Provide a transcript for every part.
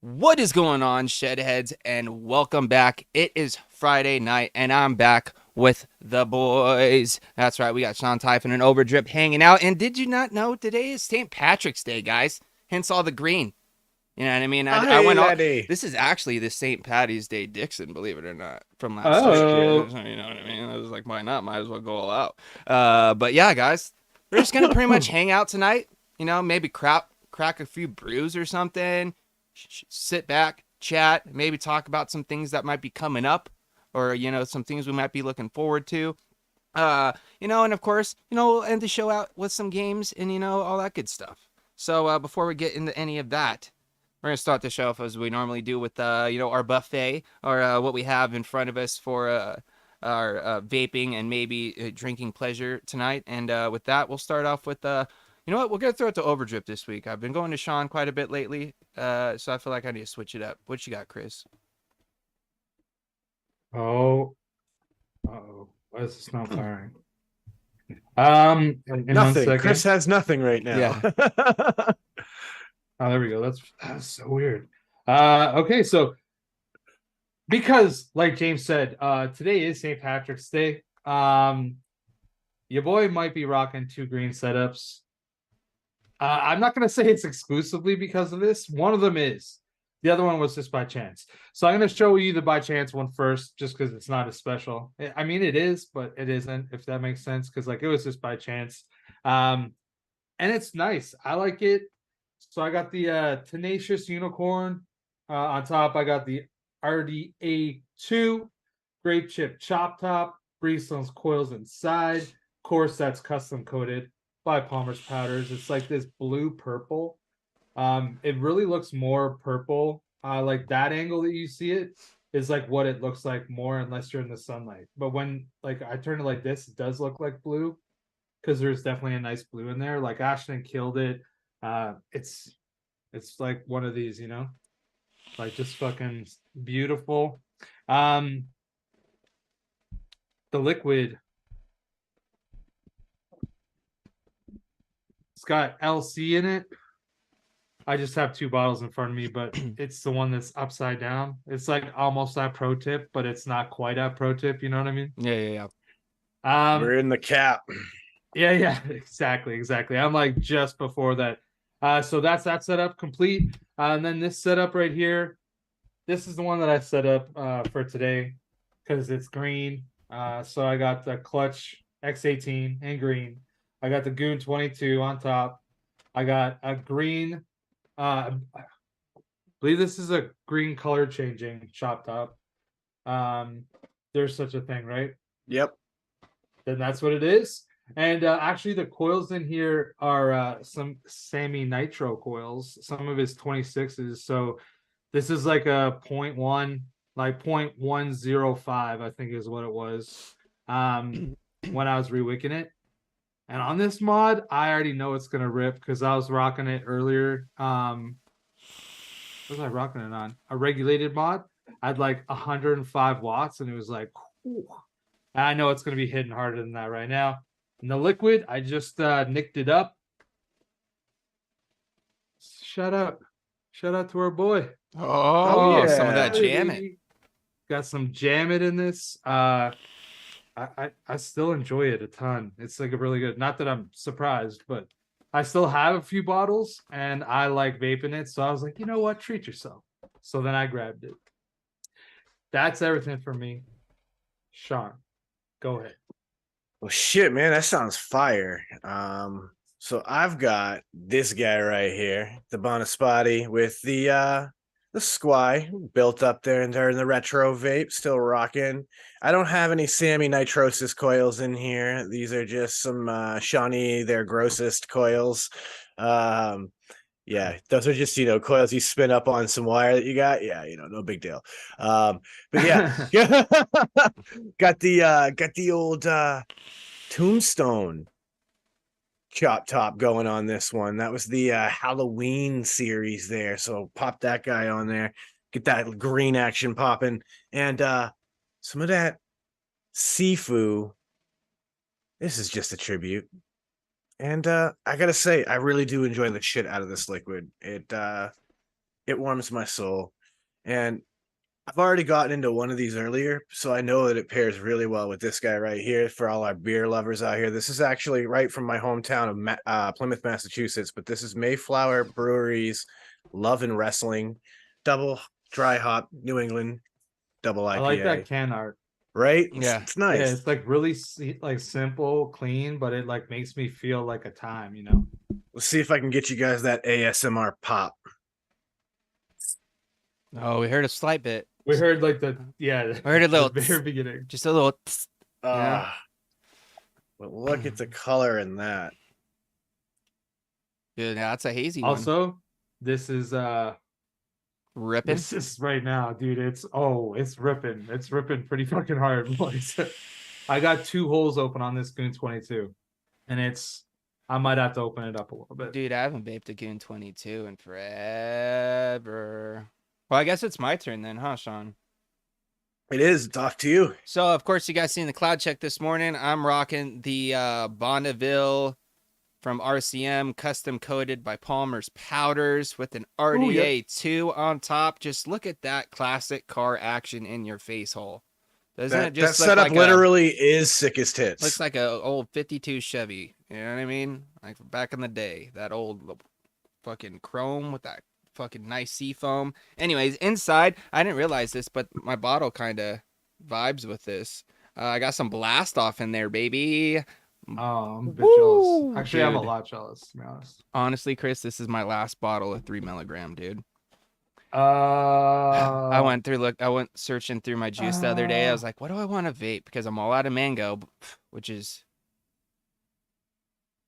What is going on, Shedheads, and welcome back. It is Friday night, and I'm back with the boys. That's right, we got Sean Typhon and Overdrip hanging out. And did you not know today is St. Patrick's Day, guys? Hence all the green. You know what I mean? I went all, this is actually the St. Patty's Day Dixon, believe it or not, from last year. You know what I mean? I was like, why not? Might as well go all out. But yeah, guys, we're just going to pretty much hang out tonight. You know, maybe crack a few brews or something. Sit back, chat, maybe talk about some things that might be coming up, or some things we might be looking forward to, and of course, we'll end the show out with some games and all that good stuff. So before we get into any of that, We're gonna start the show off as we normally do with our buffet or what we have in front of us for our vaping and maybe drinking pleasure tonight. And with that, we'll start off with you know what? We're gonna throw it to Overdrip this week. I've been going to Sean quite a bit lately, so I feel like I need to switch it up. What you got, Chris? Oh, uh-oh. Why is this not firing? In 1 Nothing. second. Chris has nothing right now. Yeah. Oh, there we go. That's so weird. Okay, so because like James said, today is St. Patrick's Day. Your boy might be rocking 2 green setups. I'm not gonna say it's exclusively because of this. One of them is. The other one was just by chance. So I'm gonna show you the by chance one first, just because it's not as special. I mean, it is, but it isn't, if that makes sense. Because like it was just by chance. And it's nice. I like it. So I got the Tenacious Unicorn. On top, I got the RDA2 Grape Chip Chop Top, Breestone's coils inside. Of course, that's custom coated by Palmer's Powders. It's like this blue purple. It really looks more purple. Like that angle that you see it is like what it looks like more unless you're in the sunlight. But when like I turn it like this, it does look like blue because there's definitely a nice blue in there. Like Ashton killed it. It's like one of these, like just fucking beautiful. The liquid, it's got LC in it. I just have 2 bottles in front of me, but it's the one that's upside down. It's like almost that pro tip, but it's not quite that pro tip. You know what I mean? Yeah. We're in the cap. Yeah, exactly. I'm like just before that. So that's that setup complete. And then this setup right here, this is the one that I set up for today because it's green. So I got the Clutch X18 in green. I got the Goon 22 on top. I got a green. I believe this is a green color changing chop top. There's such a thing, right? Yep. Then that's what it is. And actually, the coils in here are some Sammy Nitro coils. Some of his 26s. So this is like a 0.1, like 0.105, I think is what it was. When I was rewicking it. And on this mod, I already know it's gonna rip because I was rocking it earlier. What was I rocking it on? A regulated mod. I'd like 105 watts, and it was like, whew. I know it's gonna be hitting harder than that right now. And the liquid, I just nicked it up. Shout out to our boy. Oh, yeah. some of that jamming. Got some jam it in this. I still enjoy it a ton. It's like a really good. Not that I'm surprised, but I still have a few bottles, and I like vaping it. So I was like, you know what, treat yourself. So then I grabbed it. That's everything for me. Sean, go ahead. Well, shit, man, that sounds fire. So I've got this guy right here, the Bonaspati with the Squy built up there and during the retro vape, still rocking. I don't have any Sammy Nitrosis coils in here. These are just some Shawnee, their grossest coils. Yeah, those are just coils you spin up on some wire that you got. Yeah, no big deal. But yeah, got the old Tombstone chop top going on this one. That was the Halloween series there. So pop that guy on there, get that green action popping, and some of that Sifu. This is just a tribute. And I gotta say, I really do enjoy the shit out of this liquid. It warms my soul. And I've already gotten into one of these earlier, so I know that it pairs really well with this guy right here for all our beer lovers out here. This is actually right from my hometown of Plymouth, Massachusetts, but this is Mayflower Brewery's Love and Wrestling double dry hop New England double IPA. I like that can art. Right? Yeah. It's nice. Yeah, it's like really like simple, clean, but it like makes me feel like a time, Let's see if I can get you guys that ASMR pop. Oh, we heard a slight bit. We heard like we heard a little the very beginning. Just a little. But look at the color in that. Dude, that's a hazy one. Also, this is Ripping. This is right now, dude. It's ripping. It's ripping pretty fucking hard, boys. I got 2 holes open on this Goon 22, and I might have to open it up a little bit. Dude, I haven't vaped a Goon 22 in forever. Well, I guess it's my turn then, huh, Sean? It is. It's off to you. So, of course, you guys seen the cloud check this morning. I'm rocking the Bonneville from RCM, custom coated by Palmer's Powders with an RDA 2 on top. Just look at that classic car action in your face hole. Doesn't it That just look setup like literally is sick as tits. looks like a old 52 Chevy. You know what I mean? Like back in the day, that old fucking chrome with that fucking nice sea foam. Anyways, inside, I didn't realize this, but my bottle kind of vibes with this. I got some blast off in there, baby. Oh, I'm a bit Woo, jealous. Actually, I'm a dude. lot jealous, to be honest. Honestly, Chris, this is my last bottle of 3 milligram, dude. I I went searching through my juice the other day. I was like, what do I want to vape? Because I'm all out of mango, which is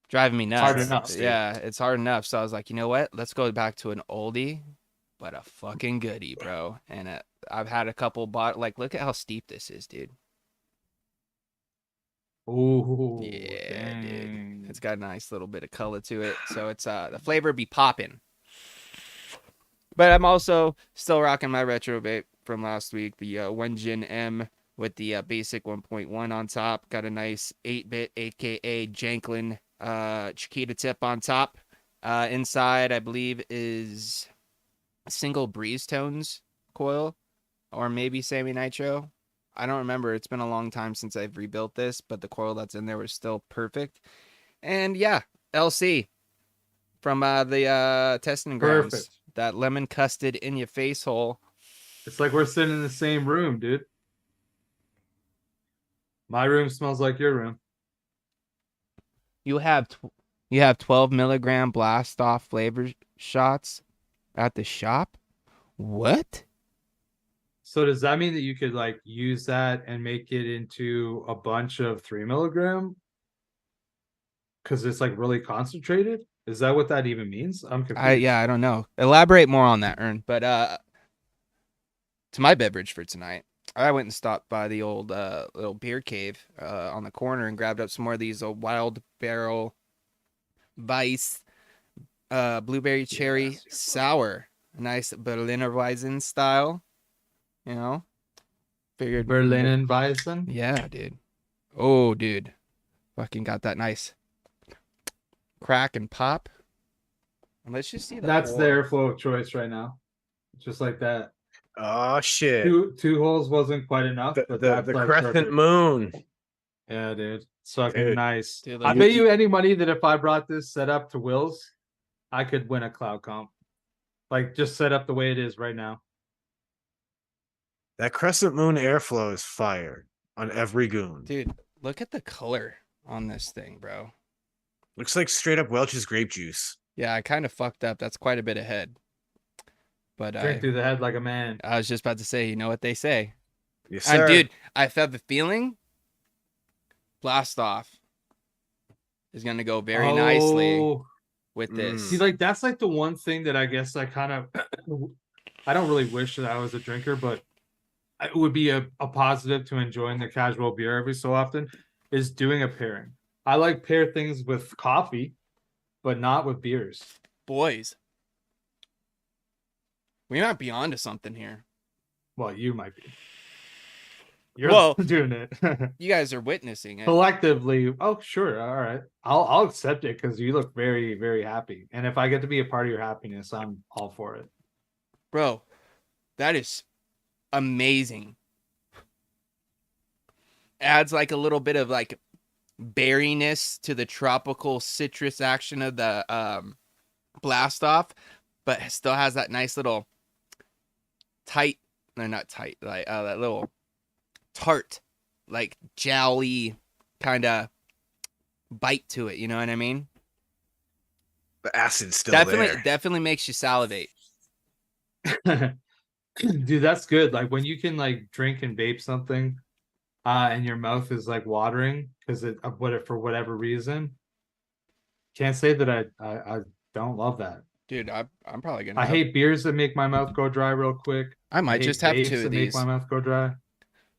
driving me nuts. hard enough, dude. Yeah, it's hard enough. So I was like, you know what? Let's go back to an oldie, but a fucking goodie, bro. And I've had a couple like, look at how steep this is, dude. Oh, Yeah, dude. dang. It's got a nice little bit of color to it. So it's the flavor be popping. But I'm also still rocking my retro vape from last week, the Wenjin M with the basic 1.1 on top. Got a nice 8-bit, aka Janklin Chiquita tip on top. Inside, I believe, is a single breeze tones coil, or maybe semi nitro. I don't remember. It's been a long time since I've rebuilt this, but the coil that's in there was still perfect. And yeah, LC from the testing grounds. Perfect. That lemon custard in your face hole. It's like we're sitting in the same room, dude. My room smells like your room. You have 12 milligram blast off flavor shots at the shop. What? So does that mean that you could like use that and make it into a bunch of 3 milligram? Because it's like really concentrated. Is that what that even means? I'm confused. I don't know. Elaborate more on that, Ern. But to my beverage for tonight, I went and stopped by the old little beer cave on the corner and grabbed up some more of these Wild Barrel Weiss blueberry cherry sour, nice Berliner Weizen style. You know, figured Berlin Weizen. Yeah, dude. Oh, dude, fucking got that nice crack and pop. And let's just see That's the airflow of choice right now. Just like that. Oh shit. Two holes wasn't quite enough, but that's the like crescent perfect. moon. Yeah, dude. It's fucking Dude. nice. Dude, I like- bet you any money that if I brought this set up to Will's, I could win a cloud comp. Like just set up the way it is right now. That crescent moon airflow is fire on every goon. Dude, look at the color on this thing, bro. Looks like straight up Welch's grape juice. Yeah, I kind of fucked up. That's quite a bit ahead. But Drink through the head like a man. I was just about to say, you know what they say. Yes, And sir. dude, I felt the feeling. Blast off is gonna go very nicely Oh, with this. see, like that's like the one thing that I guess I kind of I don't really wish that I was a drinker, but it would be a positive to enjoying the casual beer every so often is doing a pairing. I like pair things with coffee, but not with beers. Boys, we might be onto something here. Well, you might be. You're Well- doing it You guys are witnessing it. collectively. Oh, sure, all right. I'll accept it because you look very, very happy. And if I get to be a part of your happiness, I'm all for it. Bro, that is amazing. Adds like a little bit of like berryness to the tropical citrus action of the blast off, but it still has that nice little tight, no, not tight, like that little tart, like jowly kind of bite to it. You know what I mean? The acid's still Definitely, there. makes you salivate. Dude, that's good. Like when you can like drink and vape something, and your mouth is like watering because it for whatever reason. Can't say that I don't love that. Dude, I'm probably gonna. I hate beers that make my mouth go dry real quick. I might hate just have vapes 2 that of make these. my mouth go dry.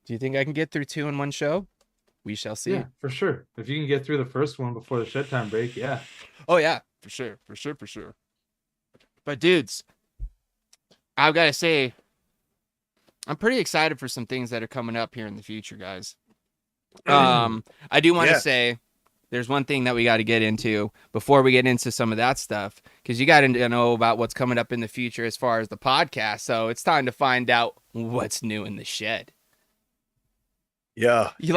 Do you think I can get through 2 in one show? We shall see. Yeah, for sure. If you can get through the first one before the shed time break, yeah. Oh yeah, for sure. But dudes, I've got to say, I'm pretty excited for some things that are coming up here in the future, guys. I do want to say there's one thing that we got to get into before we get into some of that stuff, because you got to know about what's coming up in the future as far as the podcast. So it's time to find out what's new in the shed. Yeah, You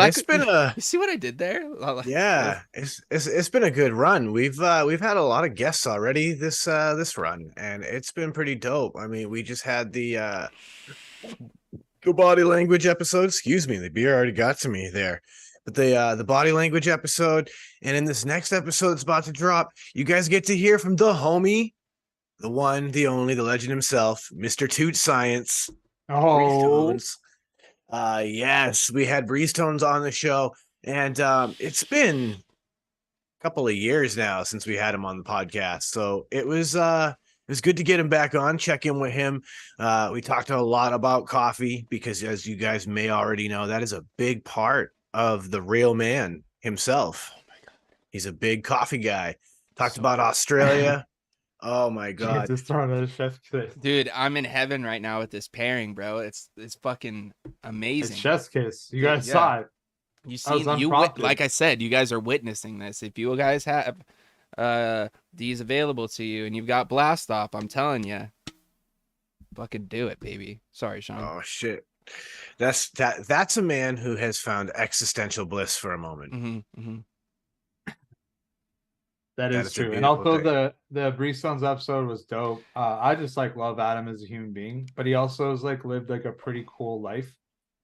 see what I did there? Yeah, it's been a good run. We've had a lot of guests already this run, and it's been pretty dope. I mean, we just had the body language episode. Excuse me, the beer already got to me there. But the body language episode, and in this next episode that's about to drop, you guys get to hear from the homie, the one, the only, the legend himself, Mr. Toot Science. Oh, Yes, we had Breeze Tones on the show, and it's been a couple of years now since we had him on the podcast. So it was good to get him back on, check in with him. We talked a lot about coffee because, as you guys may already know, that is a big part of the real man himself. Oh my God. He's a big coffee guy. Talked about Australia. Oh my God. Just throwing a chef's kiss. Dude, I'm in heaven right now with this pairing, bro. It's fucking amazing. It's chef's kiss. You guys saw it. You see, like I said, you guys are witnessing this. If you guys have these available to you and you've got blast off, I'm telling you, fucking do it, baby. Sorry, Sean. Oh shit. That's a man who has found existential bliss for a moment. Mm-hmm. That is true. And although the Breeze Stones episode was dope, I just love Adam as a human being, but he also has lived a pretty cool life.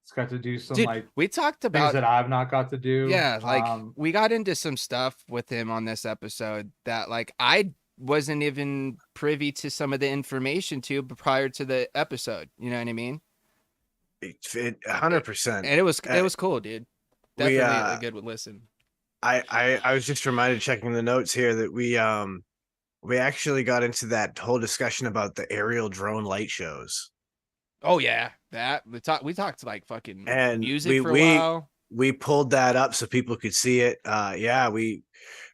It's got to do some we talked about things that I've not got to do. Yeah, we got into some stuff with him on this episode that I wasn't even privy to some of the information prior to the episode. You know what I mean? 100%. And it was cool, dude. Definitely a good listen. I was just reminded, checking the notes here, that we actually got into that whole discussion about the aerial drone light shows. Oh yeah, we talked fucking and music for a while. We pulled that up so people could see it.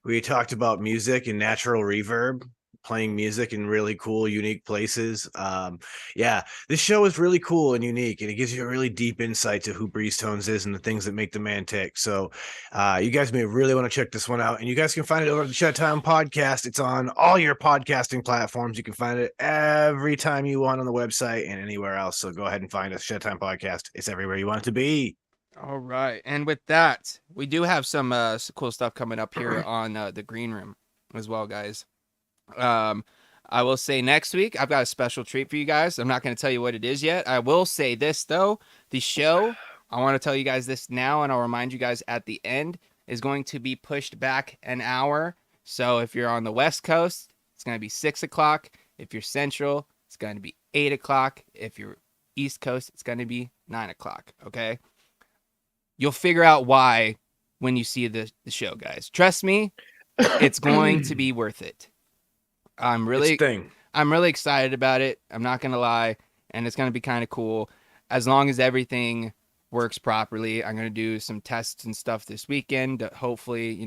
We talked about music and natural reverb, playing music in really cool, unique places. This show is really cool and unique, and it gives you a really deep insight to who Breeze Tones is and the things that make the man tick. So you guys may really want to check this one out, and you guys can find it over at the Shed Time Podcast. It's on all your podcasting platforms. You can find it every time you want on the website and anywhere else. So go ahead and find us, Shed Time Podcast. It's everywhere you want it to be. All right. And with that, we do have some cool stuff coming up here on the Green Room as well, guys. I will say next week, I've got a special treat for you guys. I'm not going to tell you what it is yet. I will say this, though. The show, I want to tell you guys this now, and I'll remind you guys at the end, is going to be pushed back an hour. So if you're on the West Coast, it's going to be 6 o'clock. If you're Central, it's going to be 8 o'clock. If you're East Coast, it's going to be 9 o'clock, okay? You'll figure out why when you see the show, guys. Trust me, it's going to be worth it. I'm really excited about it. I'm not going to lie. And it's going to be kind of cool. As long as everything works properly, I'm going to do some tests and stuff this weekend to hopefully,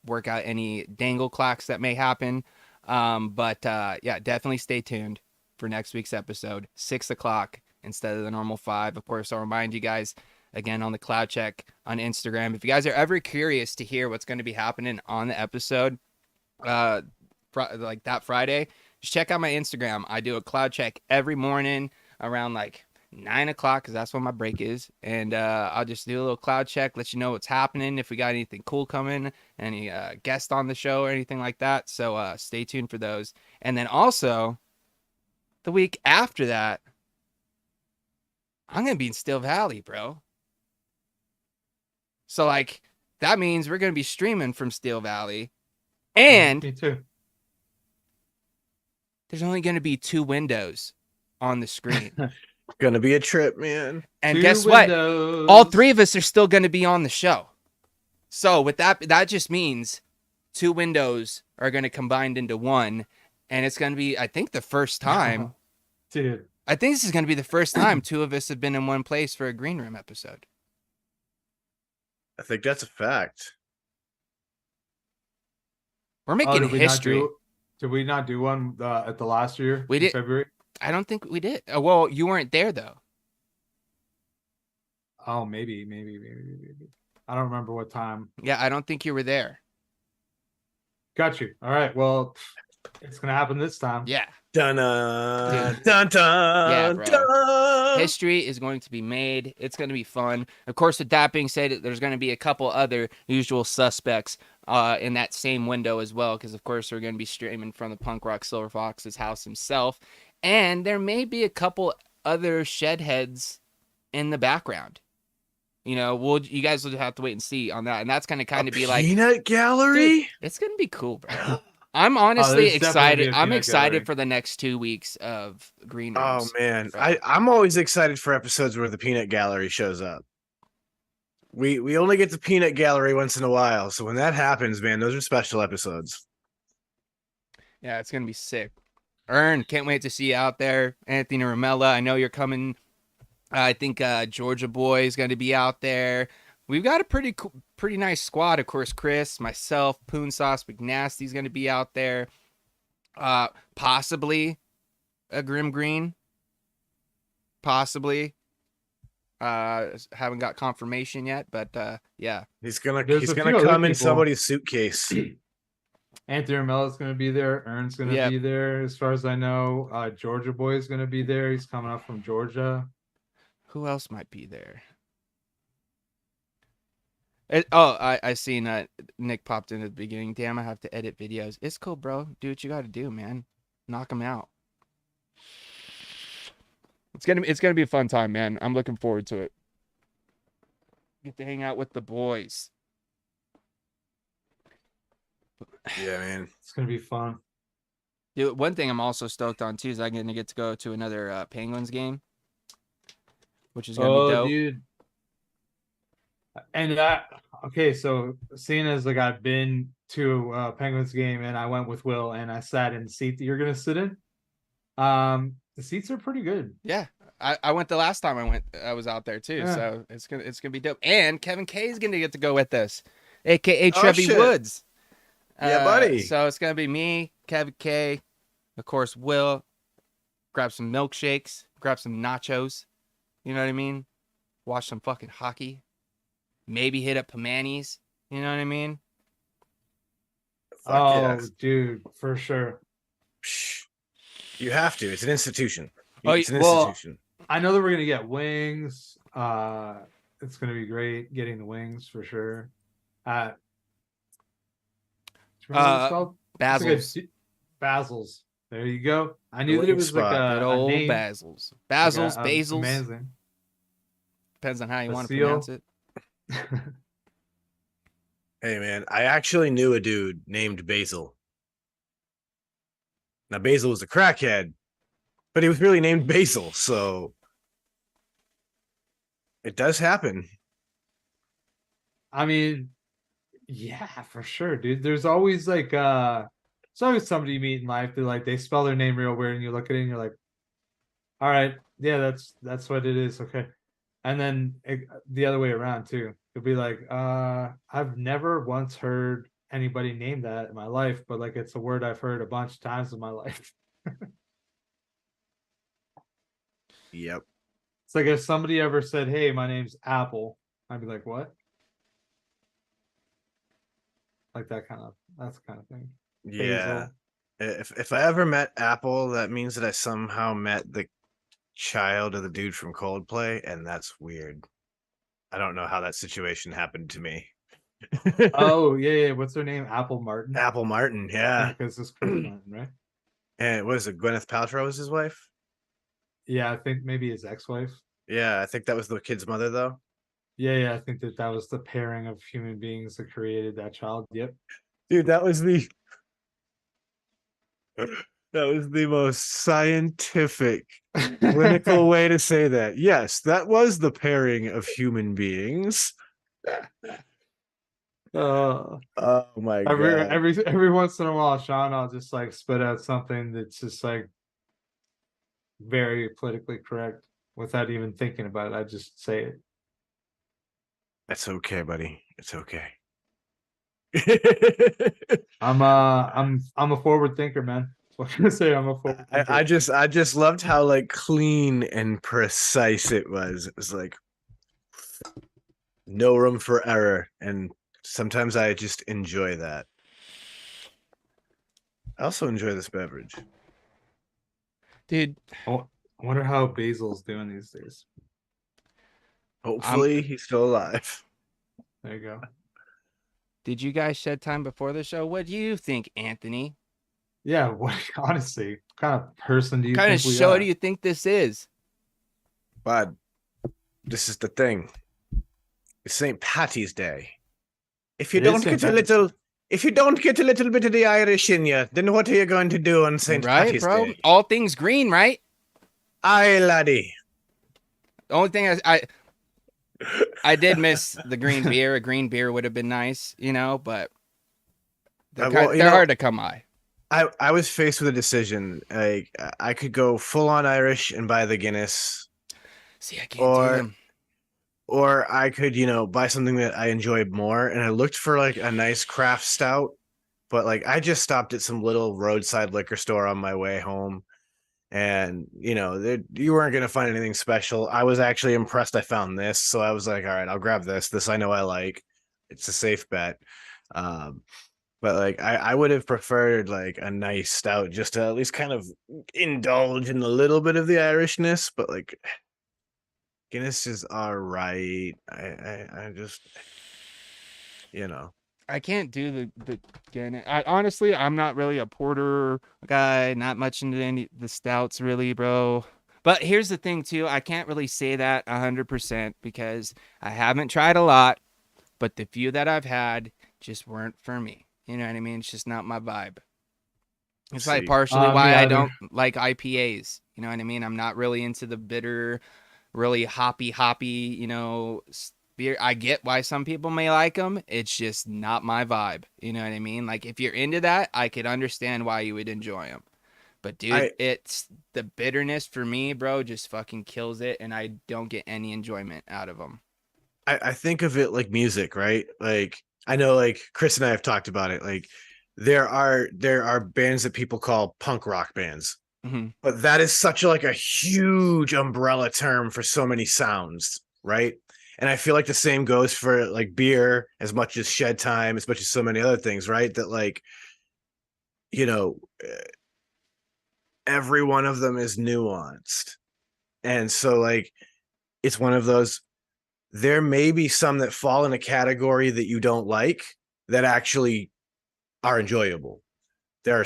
work out any dangle clocks that may happen. But definitely stay tuned for next week's episode, 6 o'clock instead of the normal 5. Of course, I'll remind you guys again on the Cloud Check on Instagram. If you guys are ever curious to hear what's going to be happening on the episode, that Friday, just check out my Instagram. I do a Cloud Check every morning around 9 o'clock, because that's when my break is. And I'll just do a little Cloud Check, let you know what's happening, if we got anything cool coming, any guest on the show or anything like that. So stay tuned for those. And then also, the week after that, I'm going to be in Steel Valley, bro. So, that means we're going to be streaming from Steel Valley. And me too. There's only going to be 2 windows on the screen. Gonna be a trip, man. And 2 guess windows. what? All 3 of us are still going to be on the show. So with that just means 2 windows are going to combine into 1. And it's going to be, I think, the first time. Dude. I think this is going to be the first time two of us have been in one place for a Green Room episode. I think that's a fact. We're making history. Did we not do one at the last year? We did. February. I don't think we did. Well, you weren't there though. Oh, maybe. I don't remember what time. Yeah, I don't think you were there. Got you. All right. Well, it's gonna happen this time. Yeah. Dun dun dun dun. Yeah, bro. Dun. History is going to be made. It's going to be fun. Of course, with that being said, there's going to be a couple other usual suspects in that same window as well, because of course we're going to be streaming from the Punk Rock Silver Fox's house himself, and there may be a couple other shed heads in the background. You know, you guys will have to wait and see on that, and that's going to kind of be like peanut gallery. Dude, it's going to be cool, bro. I'm honestly excited. I'm excited for the next 2 weeks of Green Rooms. Oh man, I'm always excited for episodes where the peanut gallery shows up. We only get the peanut gallery once in a while, so when that happens, man, those are special episodes. Yeah, it's gonna be sick. Ern, can't wait to see you out there. Anthony Ramella, I know you're coming. I think Georgia Boy is going to be out there. We've got a pretty nice squad. Of course, Chris, myself, Poon Sauce, McNasty's going to be out there. Possibly a Grim Green. Possibly. Haven't got confirmation yet, but yeah. He's gonna come in somebody's suitcase. Anthony Ramella's gonna be there. Ern's gonna be there. As far as I know, Georgia Boy is gonna be there. He's coming up from Georgia. Who else might be there? I seen Nick popped in at the beginning. Damn, I have to edit videos. It's cool, bro. Do what you got to do, man. Knock them out. It's gonna be a fun time, man. I'm looking forward to it. Get to hang out with the boys. Yeah, man. It's gonna be fun. Dude, one thing I'm also stoked on too is I'm gonna get to go to another Penguins game, which is gonna be dope. Dude. And okay, so seeing as like I've been to a Penguins game and I went with Will and I sat in the seat that you're gonna sit in, the seats are pretty good. Yeah, I went the last time I was out there too, so it's gonna be dope. And Kevin K is gonna get to go with us, aka Trevi Woods. Yeah, buddy. So it's gonna be me, Kevin K, of course Will. Grab some milkshakes, grab some nachos. You know what I mean? Watch some fucking hockey. Maybe hit up Pamani's. You know what I mean? Yes. Dude, for sure. You have to. It's an institution. It's an institution. I know that we're gonna get wings. It's gonna be great getting the wings for sure. Basil's. Basil's. There you go. I knew that it was like a old name. Basil's. Basil's, like Basil's. Amazing. Depends on how you want to pronounce it. Hey man, I actually knew a dude named Basil. Now Basil was a crackhead, but he was really named Basil, so it does happen. I mean, yeah, for sure, dude. There's always like it's always somebody you meet in life that like they spell their name real weird and you look at it and you're like, all right, yeah, that's what it is, okay. And then the other way around too. It'll be like, I've never once heard anybody name that in my life, but like it's a word I've heard a bunch of times in my life. Yep. It's like if somebody ever said, hey, my name's Apple, I'd be like, what? Like that's the kind of thing. Yeah. Basil. If I ever met Apple, that means that I somehow met the child of the dude from Coldplay, and that's weird. I don't know how that situation happened to me. Oh yeah. What's her name? Apple Martin. Apple Martin, yeah. Because it's Chris Martin, right? And what is it? Gwyneth Paltrow was his wife? Yeah, I think maybe his ex-wife. Yeah, I think that was the kid's mother, though. Yeah, I think that was the pairing of human beings that created that child. Yep. Dude, that was the most scientific, clinical way to say that. Yes, that was the pairing of human beings. Oh my god. Every once in a while, Sean, I'll just like spit out something that's just like very politically correct without even thinking about it. I just say it. That's okay, buddy. It's okay. I'm a forward thinker, man. What can I say? I'm a forward thinker. I just loved how like clean and precise it was. It was like no room for error, and sometimes I just enjoy that. I also enjoy this beverage. Dude, I wonder how Basil's doing these days. Hopefully, he's still alive. There you go. did you guys shed time before the show? What do you think, Anthony? Yeah, what honestly, what kind of person do you What kind of think we show are? do you think this is? But this is the thing. It's St. Patty's Day. If you It is don't St. get a Patty's little, if you don't get a little bit of the Irish in you, then what are you going to do on St. Right, Patty's bro? Day? All things green, right? Aye, laddie. The only thing I did miss the green beer. A green beer would have been nice, you know, but they're, Well, you they're know, hard to come by. I was faced with a decision. Like I could go full on Irish and buy the Guinness, See, I can't do them. or I could, buy something that I enjoyed more. And I looked for like a nice craft stout, but like I just stopped at some little roadside liquor store on my way home. And you weren't gonna find anything special. I was actually impressed. I found this, so I was like, all right, I'll grab this. This I know I like. It's a safe bet. Um, but like I would have preferred like a nice stout just to at least kind of indulge in a little bit of the Irishness. But like Guinness is all right. I just I can't do the Guinness. Honestly, I'm not really a porter guy. Not much into any the stouts, really, bro. But here's the thing, too. I can't really say that 100% because I haven't tried a lot, but the few that I've had just weren't for me. You know what I mean? It's just not my vibe. It's like see. partially Me why I either. don't like IPAs. You know what I mean? I'm not really into the bitter, really hoppy, beer. I get why some people may like them. It's just not my vibe. You know what I mean? Like if you're into that, I could understand why you would enjoy them. But dude, it's the bitterness for me, bro, just fucking kills it, and I don't get any enjoyment out of them. I think of it like music, right? Like I know like Chris and I have talked about it. Like there are bands that people call punk rock bands. Mm-hmm. But that is such like a huge umbrella term for so many sounds, right? And I feel like the same goes for like beer as much as Shed Time, as much as so many other things, right? That like, you know, every one of them is nuanced. And so like it's one of those, there may be some that fall in a category that you don't like that actually are enjoyable. There are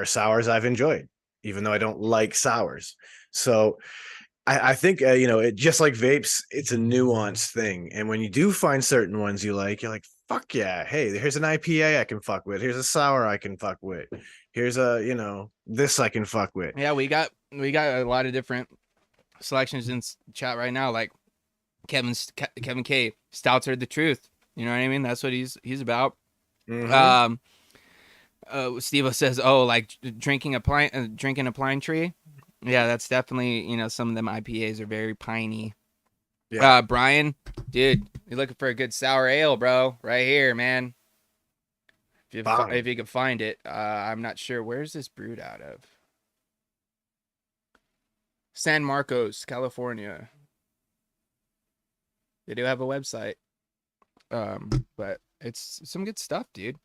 sours I've enjoyed, even though I don't like sours. So I think it just like vapes, it's a nuanced thing. And when you do find certain ones you like, you're like, fuck yeah, hey, here's an IPA I can fuck with. Here's a sour I can fuck with. Here's this I can fuck with. Yeah, we got a lot of different selections in chat right now. Like Kevin K. Stouts are the truth. You know what I mean? That's what he's about. Mhm. Steve says, "Oh, like drinking a pine tree." Yeah, that's definitely some of them IPAs are very piney. Yeah. Brian, dude, you're looking for a good sour ale, bro? Right here, man. If you can find it, I'm not sure where's this brewed out of. San Marcos, California. They do have a website, but it's some good stuff, dude.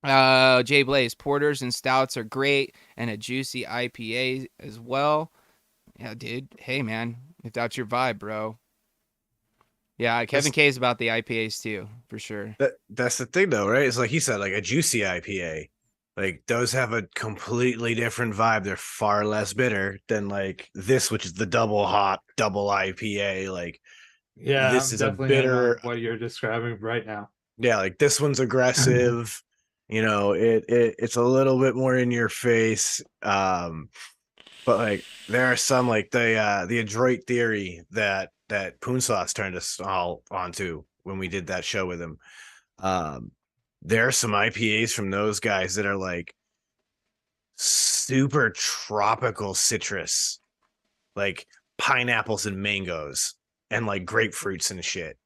Jay Blaze, porters and stouts are great, and a juicy IPA as well. Yeah, dude. Hey, man, if that's your vibe, bro. Yeah, Kevin K is about the IPAs too, for sure. That's the thing, though, right? It's like he said, like a juicy IPA. Like those have a completely different vibe. They're far less bitter than like this, which is the double hop, double IPA. Like Yeah, this I'm is a definitely in on bitter. what you're describing right now. Yeah, like this one's aggressive. It's a little bit more in your face. But like there are some like the adroit theory that Poon Sauce turned us all onto when we did that show with him. There are some IPAs from those guys that are like super tropical citrus, like pineapples and mangoes and like grapefruits and shit.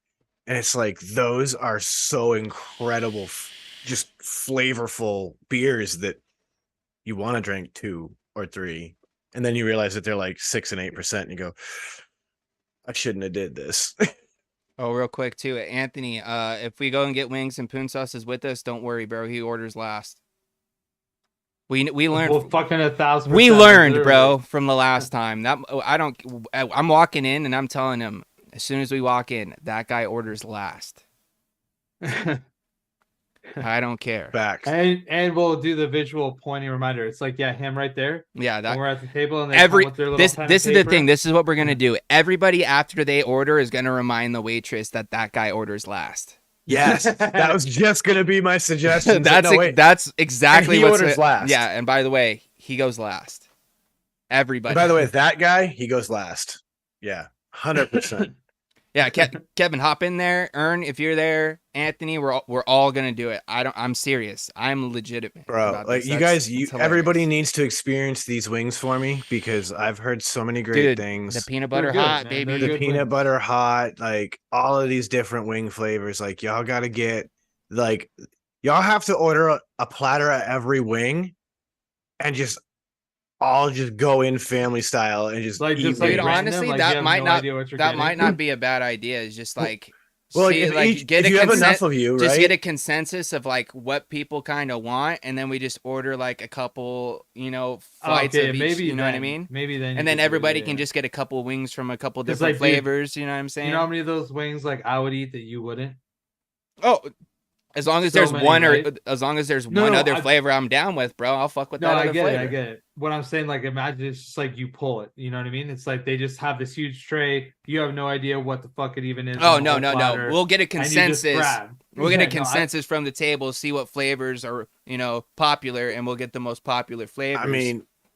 And it's like those are so incredible, just flavorful beers that you want to drink 2 or 3, and then you realize that they're like 6 and 8%, and you go, I shouldn't have did this. Oh, real quick too, Anthony. If we go and get wings and poon sauces with us, don't worry, bro. He orders last. We learned. Well, fucking 1,000%. We learned, literally. bro, from the last time. That I'm walking in and I'm telling him as soon as we walk in, that guy orders last. I don't care. Facts. And we'll do the visual pointing reminder. It's like, yeah, him right there. Yeah, that when we're at the table and they come with their little this pen this and is the paper. thing. This is what we're gonna do. Everybody after they order is gonna remind the waitress that guy orders last. Yes, that was just gonna be my suggestion. That's exactly what what's orders last. Yeah, and by the way, he goes last. Everybody. And by the way, that guy, he goes last. Yeah, 100%. Yeah, Kevin, hop in there. Ern, if you're there, Anthony, we're all gonna do it. I'm serious. I'm legitimate, bro. about Like this. you That's guys, hilarious. everybody needs to experience these wings for me because I've heard so many great things. The peanut butter They're good, hot, man. baby. They're The good peanut wings. butter hot, like all of these different wing flavors. Like y'all got to get, like y'all have to order a platter at every wing, and just all just go in family style and just Like, eat just, like, Dude, wings. random, honestly, like, you that have might no not idea what you're that getting. might not be a bad idea. It's just like Well, see, if get if a you have enough of you, just right? get a consensus of like what people kind of want, and then we just order like a couple, flights okay, of each. maybe You know what I then- mean? Maybe then. And then everybody can just get a couple wings from a couple 'Cause, different like, dude, flavors. You know what I'm saying? You know how many of those wings like I would eat that you wouldn't? Oh, as long as So there's many, one right? or as long as there's No, one no, other flavor I'm down with, bro. I'll fuck with No, that I other get flavor. it. I get it. What I'm saying, like, imagine it's just like you pull it. You know what I mean? It's like they just have this huge tray. You have no idea what the fuck it even is. Oh on the no, whole platter, We'll get a and you just consensus. grab. We'll get a Yeah, no, consensus from the table, see what flavors are, popular, and we'll get the most popular flavors.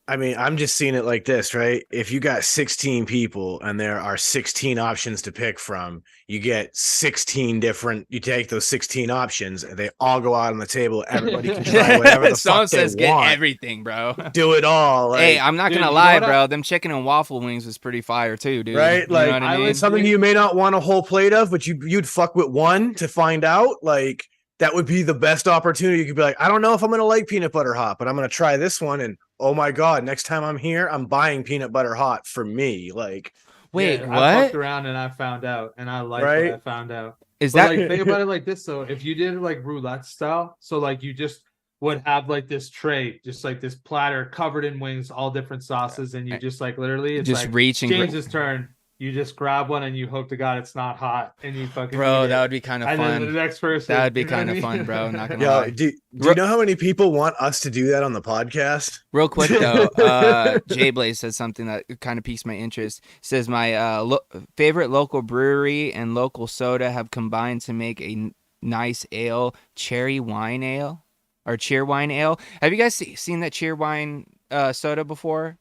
I mean, I'm just seeing it like this, right? If you got 16 people and there are 16 options to pick from, you get 16 different. You take those 16 options, and they all go out on the table. Everybody can try whatever the Someone fuck says they get want. everything, bro. Do it all. Like, Hey, I'm not dude, gonna you know lie, what bro. Them chicken and waffle wings was pretty fire too, dude. right? You Like, know what I I mean? would- something you may not want a whole plate of, but you'd fuck with one to find out. Like, that would be the best opportunity. You could be like, I don't know if I'm gonna like peanut butter hot, but I'm gonna try this one, and oh my god, next time I'm here, I'm buying peanut butter hot for me. Like, Wait, I what? fucked around and I found out, and I liked Right? what I found out. Is But that like, think about it like this though. If you did it like roulette style, so like you just would have like this tray, just like this platter covered in wings, all different sauces, and you just like literally, it's just like reach and James's turn. You just grab one and you hope to God it's not hot, and you fucking bro? eat That it. would be kind of And then the fun. next person, That would be you know what kind I of mean? fun, bro. Not gonna yo, lie. do you know how many people want us to do that on the podcast? Real quick though, Jay Blaze says something that kind of piques my interest. Says my favorite local brewery and local soda have combined to make a nice ale, cherry wine ale or cheer wine ale. Have you guys seen that cheer wine soda before?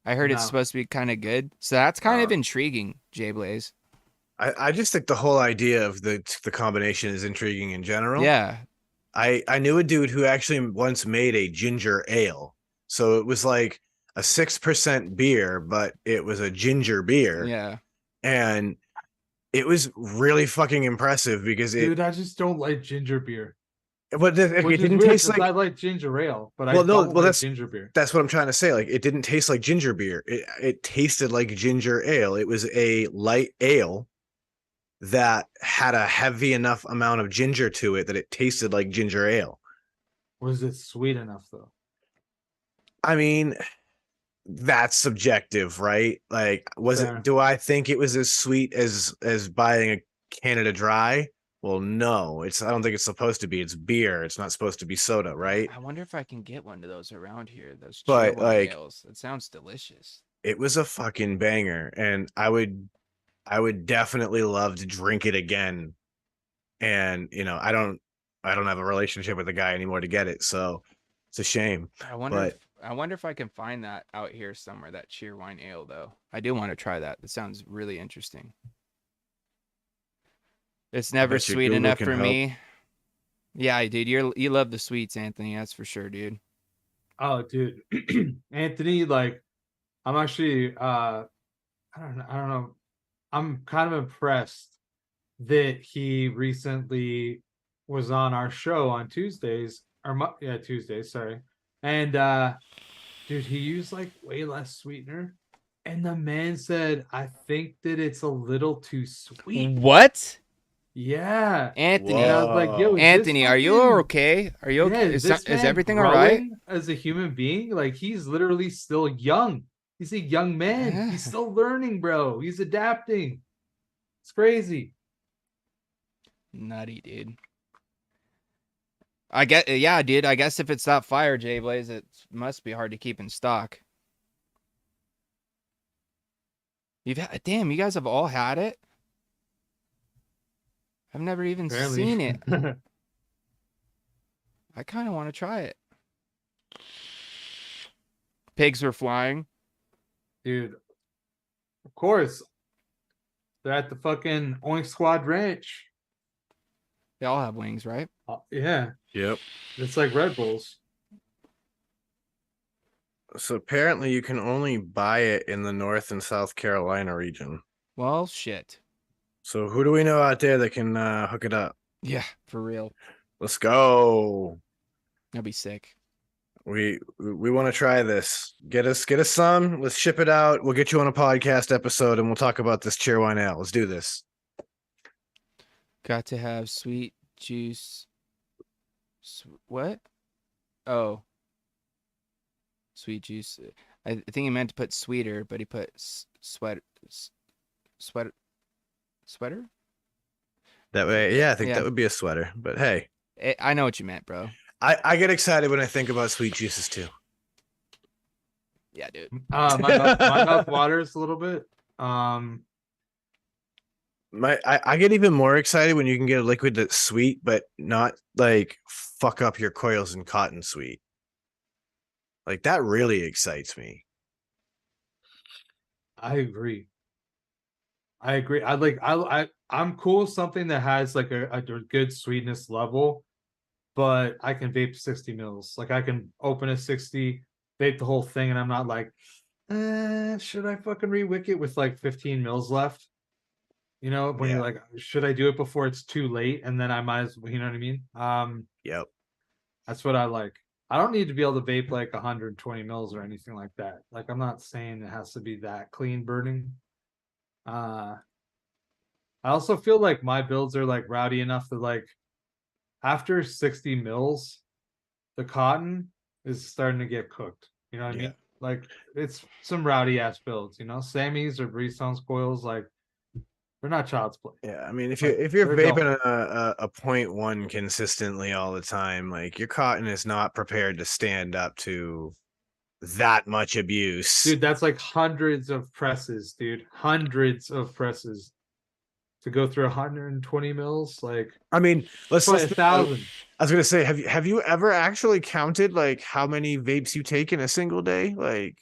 I heard it's No. supposed to be kind of good, so that's kind of intriguing, Jay Blaze. I just think the whole idea of the combination is intriguing in general. Yeah, I knew a dude who actually once made a ginger ale. So it was like a 6% beer, but it was a ginger beer. yeah. And it was really fucking impressive because Dude, I just don't like ginger beer. but if Which it is didn't weird, taste 'cause like, I like ginger ale, but Well, I no, don't well, like that's- ginger beer. that's what I'm trying to say. Like, it didn't taste like ginger beer. It tasted like ginger ale. It was a light ale that had a heavy enough amount of ginger to it that it tasted like ginger ale. Was it sweet enough though? I mean, that's subjective, right? Like, Fair. do I think it was as sweet as buying a Canada Dry? Well, no, I don't think it's supposed to be. It's beer. It's not supposed to be soda, right? I wonder if I can get one of those around here. Those But, cheer wine like- ales. It sounds delicious. It was a fucking banger, and I would definitely love to drink it again. And I don't have a relationship with the guy anymore to get it, so it's a shame. I wonder. But- I wonder if I can find that out here somewhere. That cheer wine ale, though. I do want to try that. That sounds really interesting. It's never bet your sweet Google enough can for help. me. Yeah, dude, you love the sweets, Anthony. That's for sure, dude. Oh, dude, Anthony, like, I'm actually, I don't know. I'm kind of impressed that he recently was on our show on Tuesdays, or yeah, Tuesdays, sorry. And dude, he used like way less sweetener. And the man said, I think that it's a little too sweet. What? Yeah. And Anthony. I was like, yo, Whoa. is this Anthony, are you fucking, okay? Are you yeah, okay? is this Is man everything all right? growing as a human being? Like, he's literally still young. He's a young man. He's still learning, bro. He's adapting. It's crazy. Nutty, dude. I get, yeah, dude. I guess if it's that fire, J Blaze, it must be hard to keep in stock. Damn, you guys have all had it. I've never even Apparently. seen it. I kind of want to try it. Pigs were flying. Dude, of course. They're at the fucking Oink Squad Ranch. They all have wings, right? Yeah. Yep. It's like Red Bulls. So apparently you can only buy it in the North and South Carolina region. Well, shit. So who do we know out there that can hook it up? Yeah, for real. Let's go. That'd be sick. We want to try this. Get us some. Let's ship it out. We'll get you on a podcast episode and we'll talk about this Cheerwine Ale. Let's do this. Got to have sweet juice. What? Oh. Sweet juice. I think he meant to put sweeter, but he put sweater. Sweater? That way, yeah, I think Yeah. that would be a sweater. But hey, I know what you meant, bro. I get excited when I think about sweet juices too. Yeah, dude. My mouth waters a little bit. I get even more excited when you can get a liquid that's sweet, but not like fuck up your coils and cotton sweet. Like that really excites me. I agree. I'm cool with something that has like a good sweetness level, but I can vape 60 mils. Like I can open a 60, vape the whole thing, and I'm not like, should I fucking rewick it with like 15 mils left? You know, when you're like, should I do it before it's too late? And then I might as well, you know what I mean? Yep. That's what I like. I don't need to be able to vape like 120 mils or anything like that. Like I'm not saying it has to be that clean burning. I also feel like my builds are like rowdy enough that like after 60 mils, the cotton is starting to get cooked. You know what I mean? Like it's some rowdy ass builds, you know, Sammys or Breestone's coils, like they're not child's play. Yeah, I mean, if Like, you're they're vaping a 0.1 consistently all the time, like your cotton is not prepared to stand up to that much abuse. dude, that's like hundreds of presses, dude. Hundreds of presses to go through 120 mils. Like, I mean, let's 1,000. I was gonna say, have you ever actually counted like how many vapes you take in a single day? Like,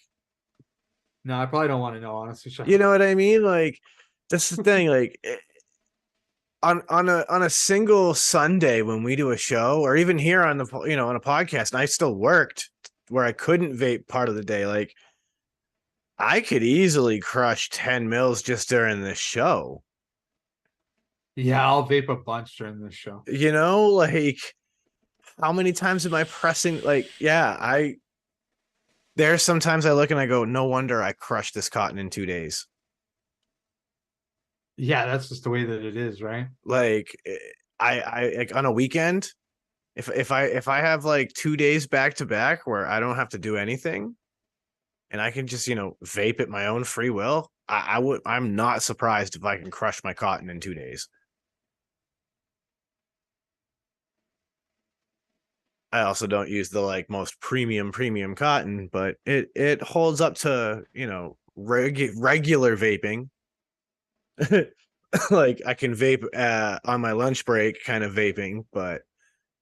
No, I probably don't want to know, honestly. you know what I mean? Like, that's the thing. Like, on a single Sunday when we do a show, or even here on the on a podcast, and I still worked where I couldn't vape part of the day. Like, I could easily crush 10 mils just during this show. Yeah, I'll vape a bunch during this show. You know, like how many times am I pressing? Like, yeah, there's sometimes I look and I go, no wonder I crushed this cotton in 2 days. Yeah, that's just the way that it is, right? Like, I like on a weekend, if I have like 2 days back to back where I don't have to do anything, and I can just vape at my own free will, I'm not surprised if I can crush my cotton in 2 days. I also don't use the like most premium cotton, but it holds up to regular vaping. Like I can vape on my lunch break, kind of vaping, but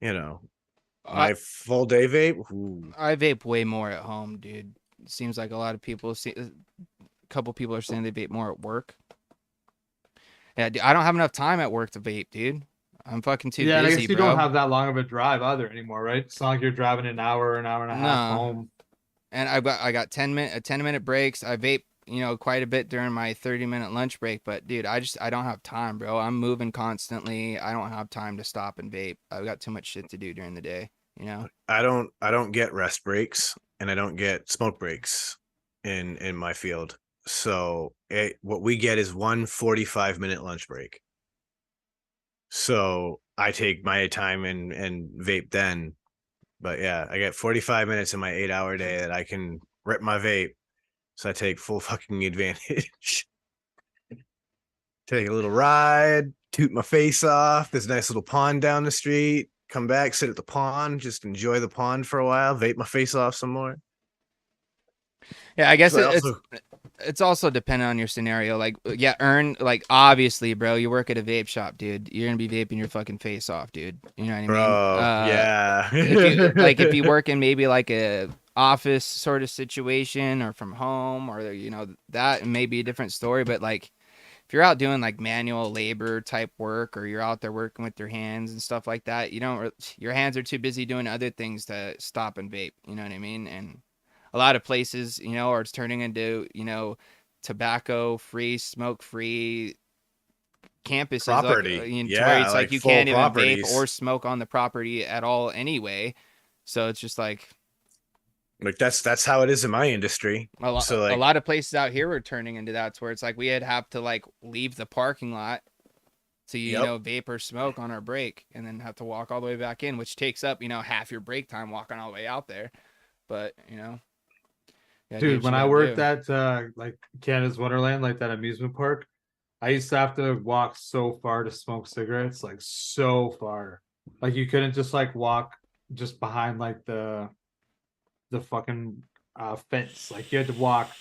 my full day vape. Ooh. I vape way more at home, dude. It seems like a lot of people a couple people are saying they vape more at work. Yeah, dude, I don't have enough time at work to vape, dude. I'm fucking too Yeah, and I busy, guess you don't bro. have that long of a drive either anymore, right? It's not like you're driving an hour and a half No. home. And I got 10-minute breaks. I vape, quite a bit during my 30-minute lunch break, but dude, I don't have time, bro. I'm moving constantly. I don't have time to stop and vape. I've got too much shit to do during the day, you know? I don't get rest breaks and I don't get smoke breaks in my field. So what we get is one 45-minute lunch break. So I take my time and vape then. But yeah, I get 45 minutes in my 8-hour day that I can rip my vape. So I take full fucking advantage. Take a little ride, toot my face off. There's a nice little pond down the street. Come back, sit at the pond, just enjoy the pond for a while, vape my face off some more. Yeah, I guess So I it's also it's also dependent on your scenario. Like, yeah, like obviously, bro, you work at a vape shop, dude. You're gonna be vaping your fucking face off, dude. You know what I mean? bro, yeah. If you work in maybe like a office sort of situation or from home or that may be a different story. But like if you're out doing like manual labor type work or you're out there working with your hands and stuff like that, your hands are too busy doing other things to stop and vape. You know what I mean? And a lot of places, are turning into, tobacco free, smoke free campuses, like Property. to where Yeah, it's like like you full can't even vape properties. or smoke on the property at all anyway. So it's just like Like that's how it is in my industry. So a like, lot of places out here were turning into that, to where it's like we'd have to like leave the parking lot to yep. vape or smoke on our break, and then have to walk all the way back in, which takes up half your break time walking all the way out there. But yeah, do Dude, what you when I gotta worked do. at like Canada's Wonderland, like that amusement park, I used to have to walk so far to smoke cigarettes, like so far. Like you couldn't just like walk just behind like the fucking fence. Like you had to walk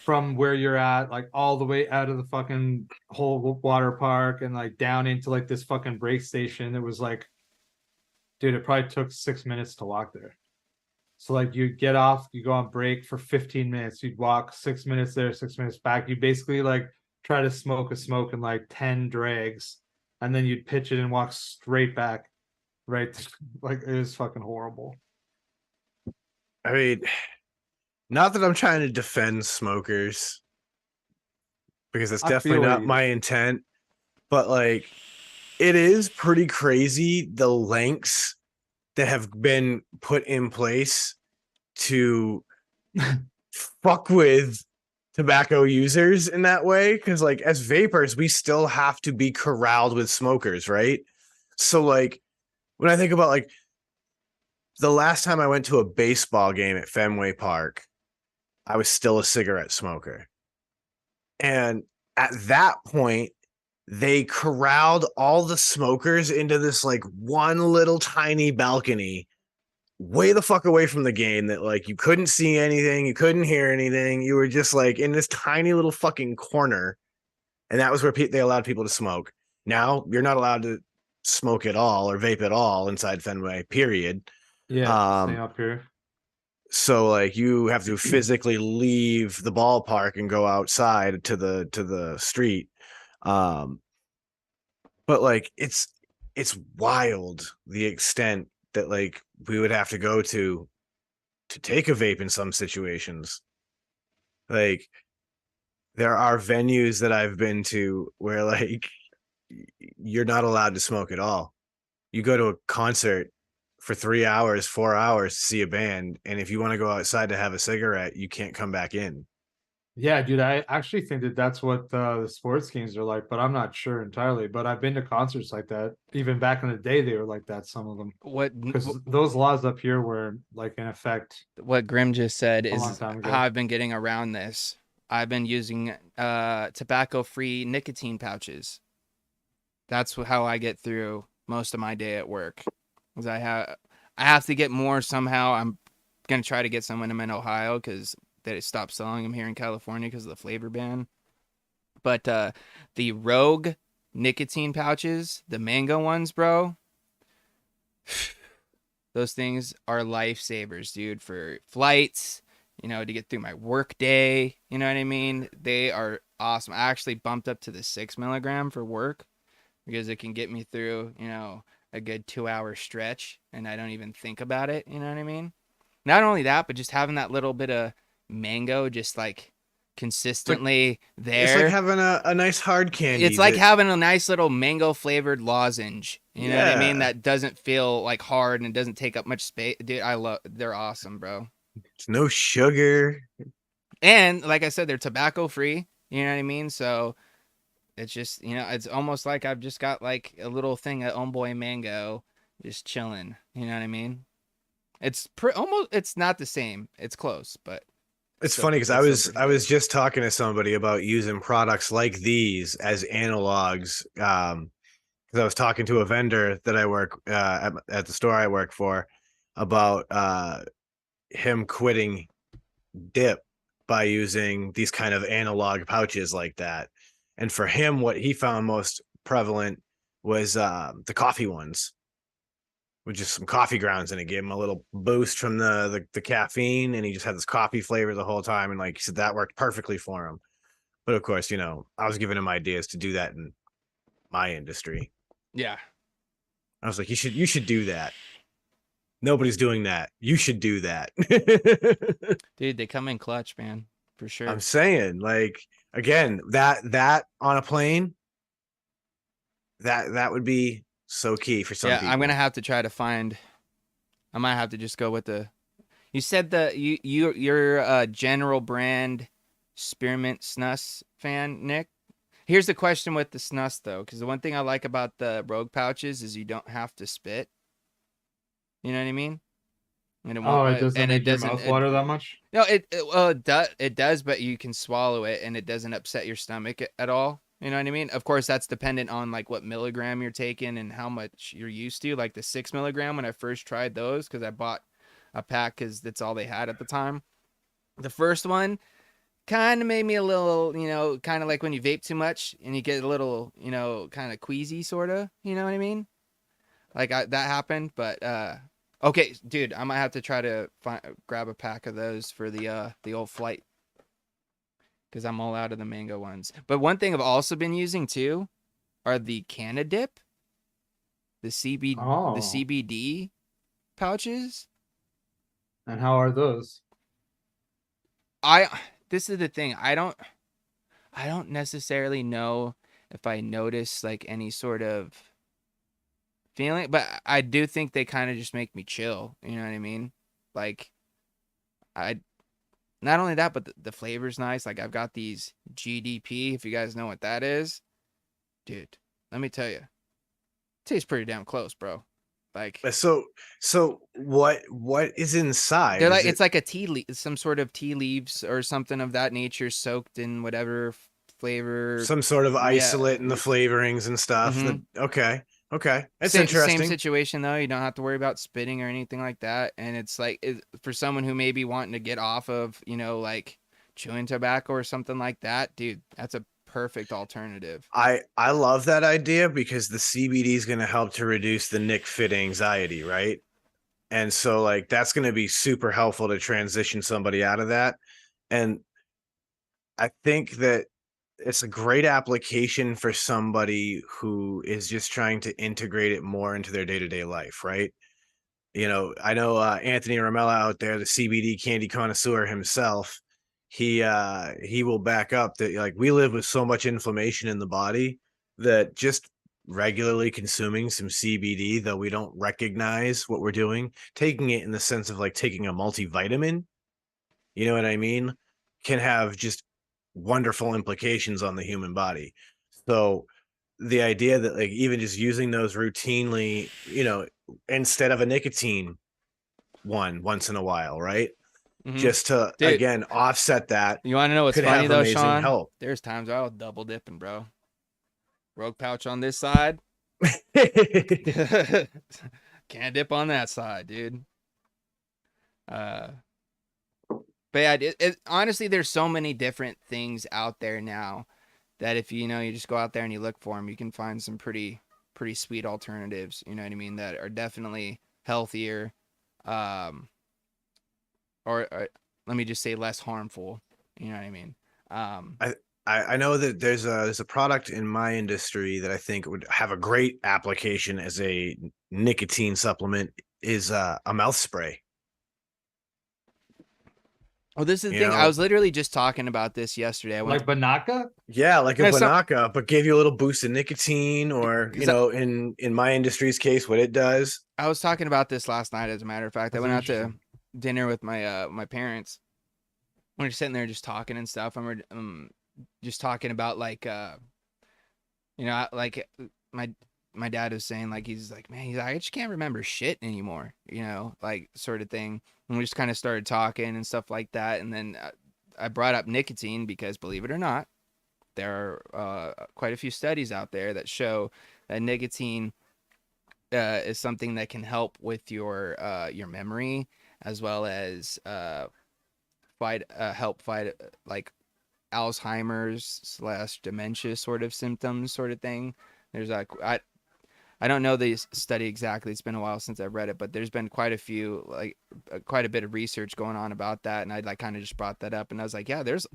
from where you're at, like all the way out of the fucking whole water park and like down into like this fucking break station. It was like, dude, it probably took 6 minutes to walk there. So like you get off, you go on break for 15 minutes, you'd walk 6 minutes there, 6 minutes back. You basically like try to smoke a smoke in like 10 drags, and then you'd pitch it and walk straight back. Right. Like it is fucking horrible. I mean, not that I'm trying to defend smokers because that's I definitely feel not you. my intent, but like it is pretty crazy the lengths that have been put in place to fuck with tobacco users in that way. Because like as vapors, we still have to be corralled with smokers, right? So like when I think about like the last time I went to a baseball game at Fenway Park, I was still a cigarette smoker. And at that point, they corralled all the smokers into this like one little tiny balcony way the fuck away from the game, that like you couldn't see anything, you couldn't hear anything. You were just like in this tiny little fucking corner. And that was where they allowed people to smoke. Now you're not allowed to smoke at all or vape at all inside Fenway, period. Yeah, staying Um, up here. so like you have to physically leave the ballpark and go outside to the street. Um, but like it's wild the extent that like we would have to go to take a vape in some situations. Like there are venues that I've been to where like you're not allowed to smoke at all. You go to a concert for 3 hours, 4 hours to see a band, and if you want to go outside to have a cigarette, you can't come back in. Yeah, dude, I actually think that that's what the sports games are like, but I'm not sure entirely. But I've been to concerts like that. Even back in the day, they were like that, some of them. What Because those laws up here were like in effect what Grim just said a long is time how ago. I've been getting around this. I've been using tobacco-free nicotine pouches. That's how I get through most of my day at work. Because I have to get more somehow. I'm gonna try to get some when I'm in Ohio, because they stopped selling them here in California because of the flavor ban. But the Rogue nicotine pouches, the mango ones, bro, those things are lifesavers, dude, for flights, to get through my work day. You know what I mean? They are awesome. I actually bumped up to the 6 milligram for work because it can get me through, a good 2 hour stretch and I don't even think about it. You know what I mean? Not only that, but just having that little bit of mango just like consistently It's like there. having a nice hard candy. It's like having a nice little mango flavored lozenge. You know what I mean? Yeah. That doesn't feel like hard and it doesn't take up much space. Dude, they're awesome, bro. It's no sugar. And like I said, they're tobacco free. You know what I mean? So it's just, it's almost like I've just got like a little thing of Homeboy Mango just chilling. You know what I mean? It's almost, it's not the same. It's close, but It's still, funny because it's still I pretty was good. just talking to somebody about using products like these as analogs. Because I was talking to a vendor that I work at the store I work for about him quitting dip by using these kind of analog pouches like that. And for him, what he found most prevalent was the coffee ones with just some coffee grounds, and it gave him a little boost from the caffeine, and he just had this coffee flavor the whole time. And like he said, that worked perfectly for him. But of course, I was giving him ideas to do that in my industry. Yeah. I was like, you should do that. Nobody's doing that. You should do that. Dude, they come in clutch, man, for I'm sure. saying, like, again, that on a plane, that would be so key for some Yeah, I'm people. gonna have to try to find. I might have to just go with the. You said you're a general brand spearmint snus fan, Nick. Here's the question with the snus though, because the one thing I like about the Rogue pouches is you don't have to spit. You know what I mean? And it won't. Oh, it doesn't And it make your doesn't. mouth water that much? No, it does, but you can swallow it, and it doesn't upset your stomach at all. You know what I mean? Of course, that's dependent on like what milligram you're taking and how much you're used to. Like the 6 milligram when I first tried those, because I bought a pack because that's all they had at the time. The first one kind of made me a little, kind of like when you vape too much and you get a little, kind of queasy, sort of. You know what I mean? Like that happened, but okay, dude, I might have to try to grab a pack of those for the old flight because I'm all out of the mango ones. But one thing I've also been using too are the Canna Dip, the Oh, CBD pouches. and how are those? I This is the thing. I don't necessarily know if I notice like any sort of feeling, but I do think they kind of just make me chill. You know what I mean? Like I not only that, but the flavor's nice. Like I've got these GDP, if you guys know what that is, dude. Let me tell you, tastes pretty damn close, bro. Like So what is inside? they're like Is it it's like a tea leaf, some sort of tea leaves or something of that nature, soaked in whatever flavor. some sort of Yeah. isolate in the flavorings and stuff? Mm-hmm. Okay, that's Same interesting. situation though. You don't have to worry about spitting or anything like that. And it's like for someone who may be wanting to get off of, like chewing tobacco or something like that, dude, that's a perfect alternative. I love that idea because the CBD is going to help to reduce the nick fit anxiety, right? And so like that's going to be super helpful to transition somebody out of that. And I think that it's a great application for somebody who is just trying to integrate it more into their day-to-day life, right? I know Anthony Ramella out there, the CBD candy connoisseur himself. He will back up that like we live with so much inflammation in the body that just regularly consuming some CBD, though we don't recognize what we're doing, taking it in the sense of like taking a multivitamin, you know what I mean, can have just wonderful implications on the human body. So the idea that like even just using those routinely, instead of a nicotine one once in a while, right? Mm-hmm. Just to Dude, again offset that you want to know what's could funny have though, amazing Sean? help. There's times I was double dipping, bro. Rogue pouch on this side, can't dip on that side, dude. Uh, but yeah, honestly, there's so many different things out there now that if you just go out there and you look for them, you can find some pretty sweet alternatives. You know what I mean? That are definitely healthier, um, or let me just say less harmful. You know what I mean? I know that there's a product in my industry that I think would have a great application as a nicotine supplement is a mouth spray. Oh, this is the You thing. know? I was literally just talking about this yesterday. I went Like Banaka? Yeah, like a Yeah, so- Banaka, but give you a little boost of nicotine, or you know, in my industry's case, what it does. I was talking about this last night. As a matter of fact, I That's went out to interesting. dinner with my my parents. We were sitting there just talking and stuff, and we're just talking about like you know, like my dad was saying, like, he's like, man, he's like, I just can't remember shit anymore, you know, like sort of thing. And we just kind of started talking and stuff like that. And then I brought up nicotine because, believe it or not, there are quite a few studies out there that show that nicotine is something that can help with your memory, as well as help fight like Alzheimer's / dementia sort of symptoms, sort of thing. There's like I don't know the study exactly. It's been a while since I've read it, but there's been quite a few, like quite a bit of research going on about that. And I like kind of just brought that up, and I was like, yeah, there's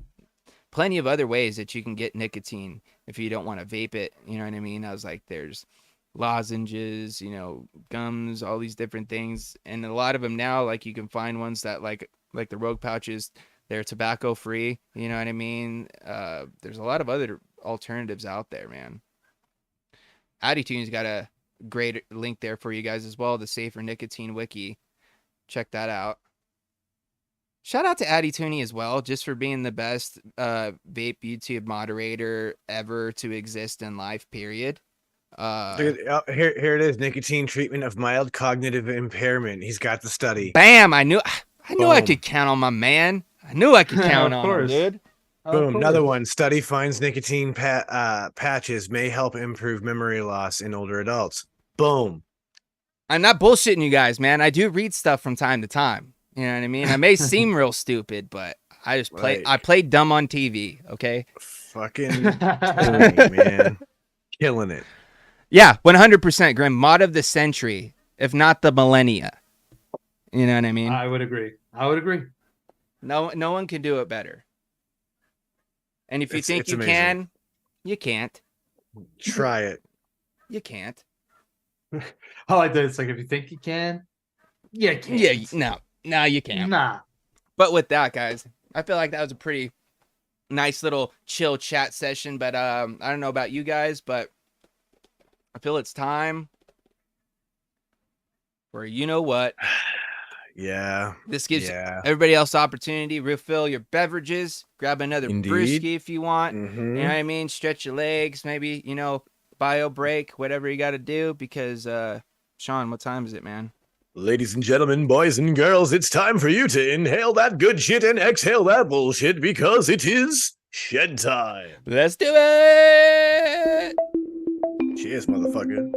plenty of other ways that you can get nicotine if you don't want to vape it. You know what I mean? I was like, there's lozenges, you know, gums, all these different things. And a lot of them now, like you can find ones that like the Rogue pouches, they're tobacco free. You know what I mean? There's a lot of other alternatives out there, man. Additune's got a great link there for you guys as well, the Safer Nicotine Wiki. Check that out. Shout out to Additune as well, just for being the best vape YouTube moderator ever to exist in life, period. Here it is: nicotine treatment of mild cognitive impairment. He's got the study. Bam! I knew I Boom. could count on my man. I knew I could count Of on him, course. dude. Boom. Another one. Study finds nicotine patches may help improve memory loss in older adults. Boom. I'm not bullshitting you guys, man. I do read stuff from time to time. You know what I mean? I may seem real stupid, but I just play. Like- I played dumb on TV. Okay. Fucking killing it, man. Killing it. Yeah, 100%. Grim, mod of the century, if not the millennia. You know what I mean? I would agree. No one can do it better. And if you think It's you amazing. can, you can't. Try it. You can't. I like that. It's like, if you think you can, yeah, you can't. Yeah, no, you can't. Nah. But with that, guys, I feel like that was a pretty nice little chill chat session. But I don't know about you guys, but I feel it's time for you know what. Yeah. This gives Yeah. everybody else opportunity. Refill your beverages. Grab another Indeed. brewski if you want. Mhm. You know what I mean? Stretch your legs. Maybe, you know, bio break, whatever you got to do. Because, Sean, what time is it, man? Ladies and gentlemen, boys and girls, it's time for you to inhale that good shit and exhale that bullshit, because it is shed time. Let's do it. Cheers, motherfucker.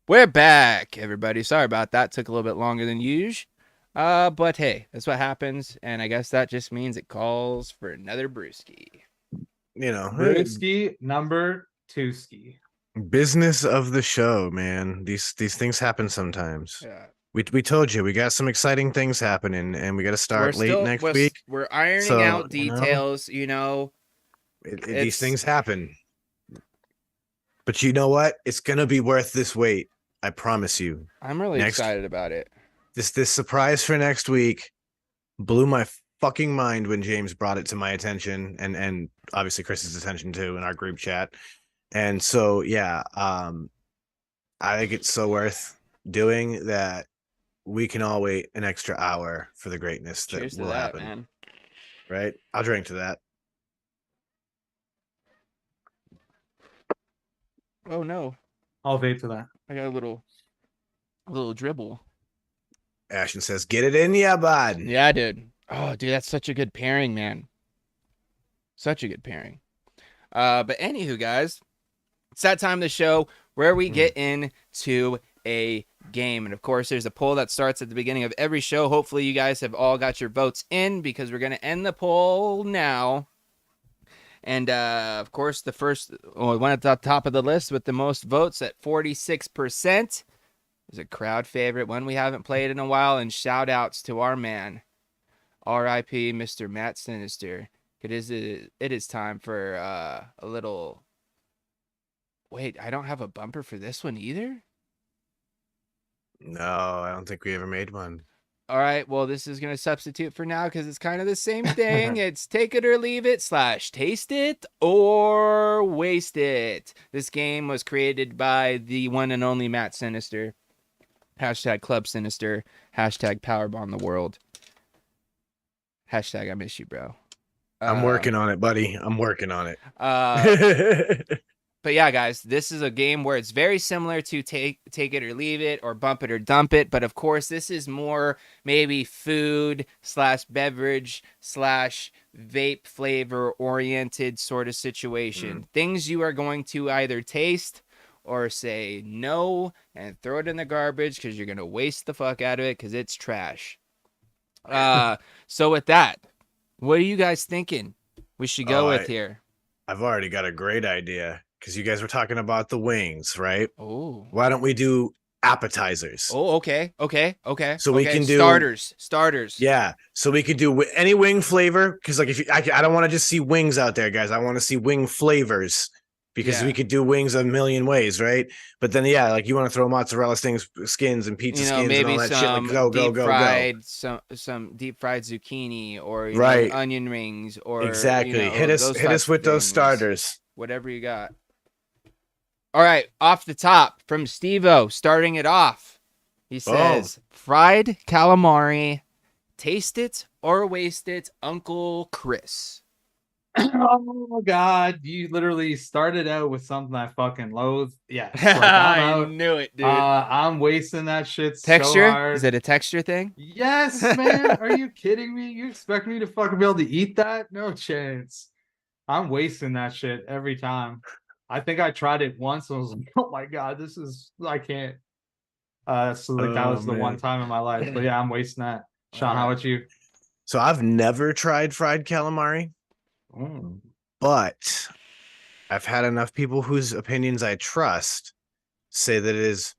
We're back, everybody. Sorry about that. Took a little bit longer than usual. But hey, that's what happens, and I guess that just means it calls for another brewski. You know, Brewski number 2 ski. business of the show, man. These things happen sometimes. Yeah. We told you we got some exciting things happening, and we got to start late next week. We're ironing So, out details. These things happen. But you know what? It's gonna be worth this wait. I promise you. I'm really excited about it. This surprise for next week blew my fucking mind when James brought it to my attention, and obviously Chris's attention too in our group chat. And so yeah, I think it's so worth doing that. We can all wait an extra hour for the greatness that Cheers to will that, happen. man. Right? I'll drink to that. Oh no, I'll vape to that. I got a little dribble. Ashton says, "Get it in, ya, bud." Yeah, dude. Oh, dude, that's such a good pairing, man. Such a good pairing. But anywho, guys, it's that time of the show where we get into a game. And of course, there's a poll that starts at the beginning of every show. Hopefully, you guys have all got your votes in because we're going to end the poll now. And of course, the first one at the top of the list with the most votes at 46% is a crowd favorite, one we haven't played in a while. And shout outs to our man, R.I.P. Mr. Matt Sinister. It is time for a little. Wait, I don't have a bumper for this one either. No, I don't think we ever made one. All right, well, this is going to substitute for now because it's kind of the same thing. It's take it or leave it / taste it or waste it. This game was created by the one and only Matt Sinister. # Club Sinister. # Powerbomb the world. # I miss you, bro. I'm working on it, buddy. I'm working on it. But yeah, guys, this is a game where it's very similar to take it or leave it or bump it or dump it. But of course, this is more maybe food / beverage / vape flavor oriented sort of situation. Things you are going to either taste or say no and throw it in the garbage because you're going to waste the fuck out of it because it's trash. So with that, what are you guys thinking we should go with here? I've already got a great idea. Because you guys were talking about the wings, right? Oh. Why don't we do appetizers? Oh, okay. So we can do starters. Yeah. So we could do any wing flavor. Because like I don't want to just see wings out there, guys. I want to see wing flavors. Because we could do wings a million ways, right? But then like you want to throw mozzarella skins and pizza skins maybe and all that some shit. Like, go. Some deep fried zucchini or right. Onion rings or exactly. Hit us with those starters. Whatever you got. All right, off the top from Steve-O, starting it off. He says, fried calamari, taste it or waste it, Uncle Chris. Oh, God. You literally started out with something I fucking loathe. Yeah. I knew it, dude. I'm wasting that shit texture? So hard. Is it a texture thing? Yes, man. Are you kidding me? You expect me to fucking be able to eat that? No chance. I'm wasting that shit every time. I think I tried it once and I was like, oh my God, I can't. So like that was the one time in my life. But yeah, I'm wasting that. Sean, how about you? So I've never tried fried calamari, but I've had enough people whose opinions I trust say that it is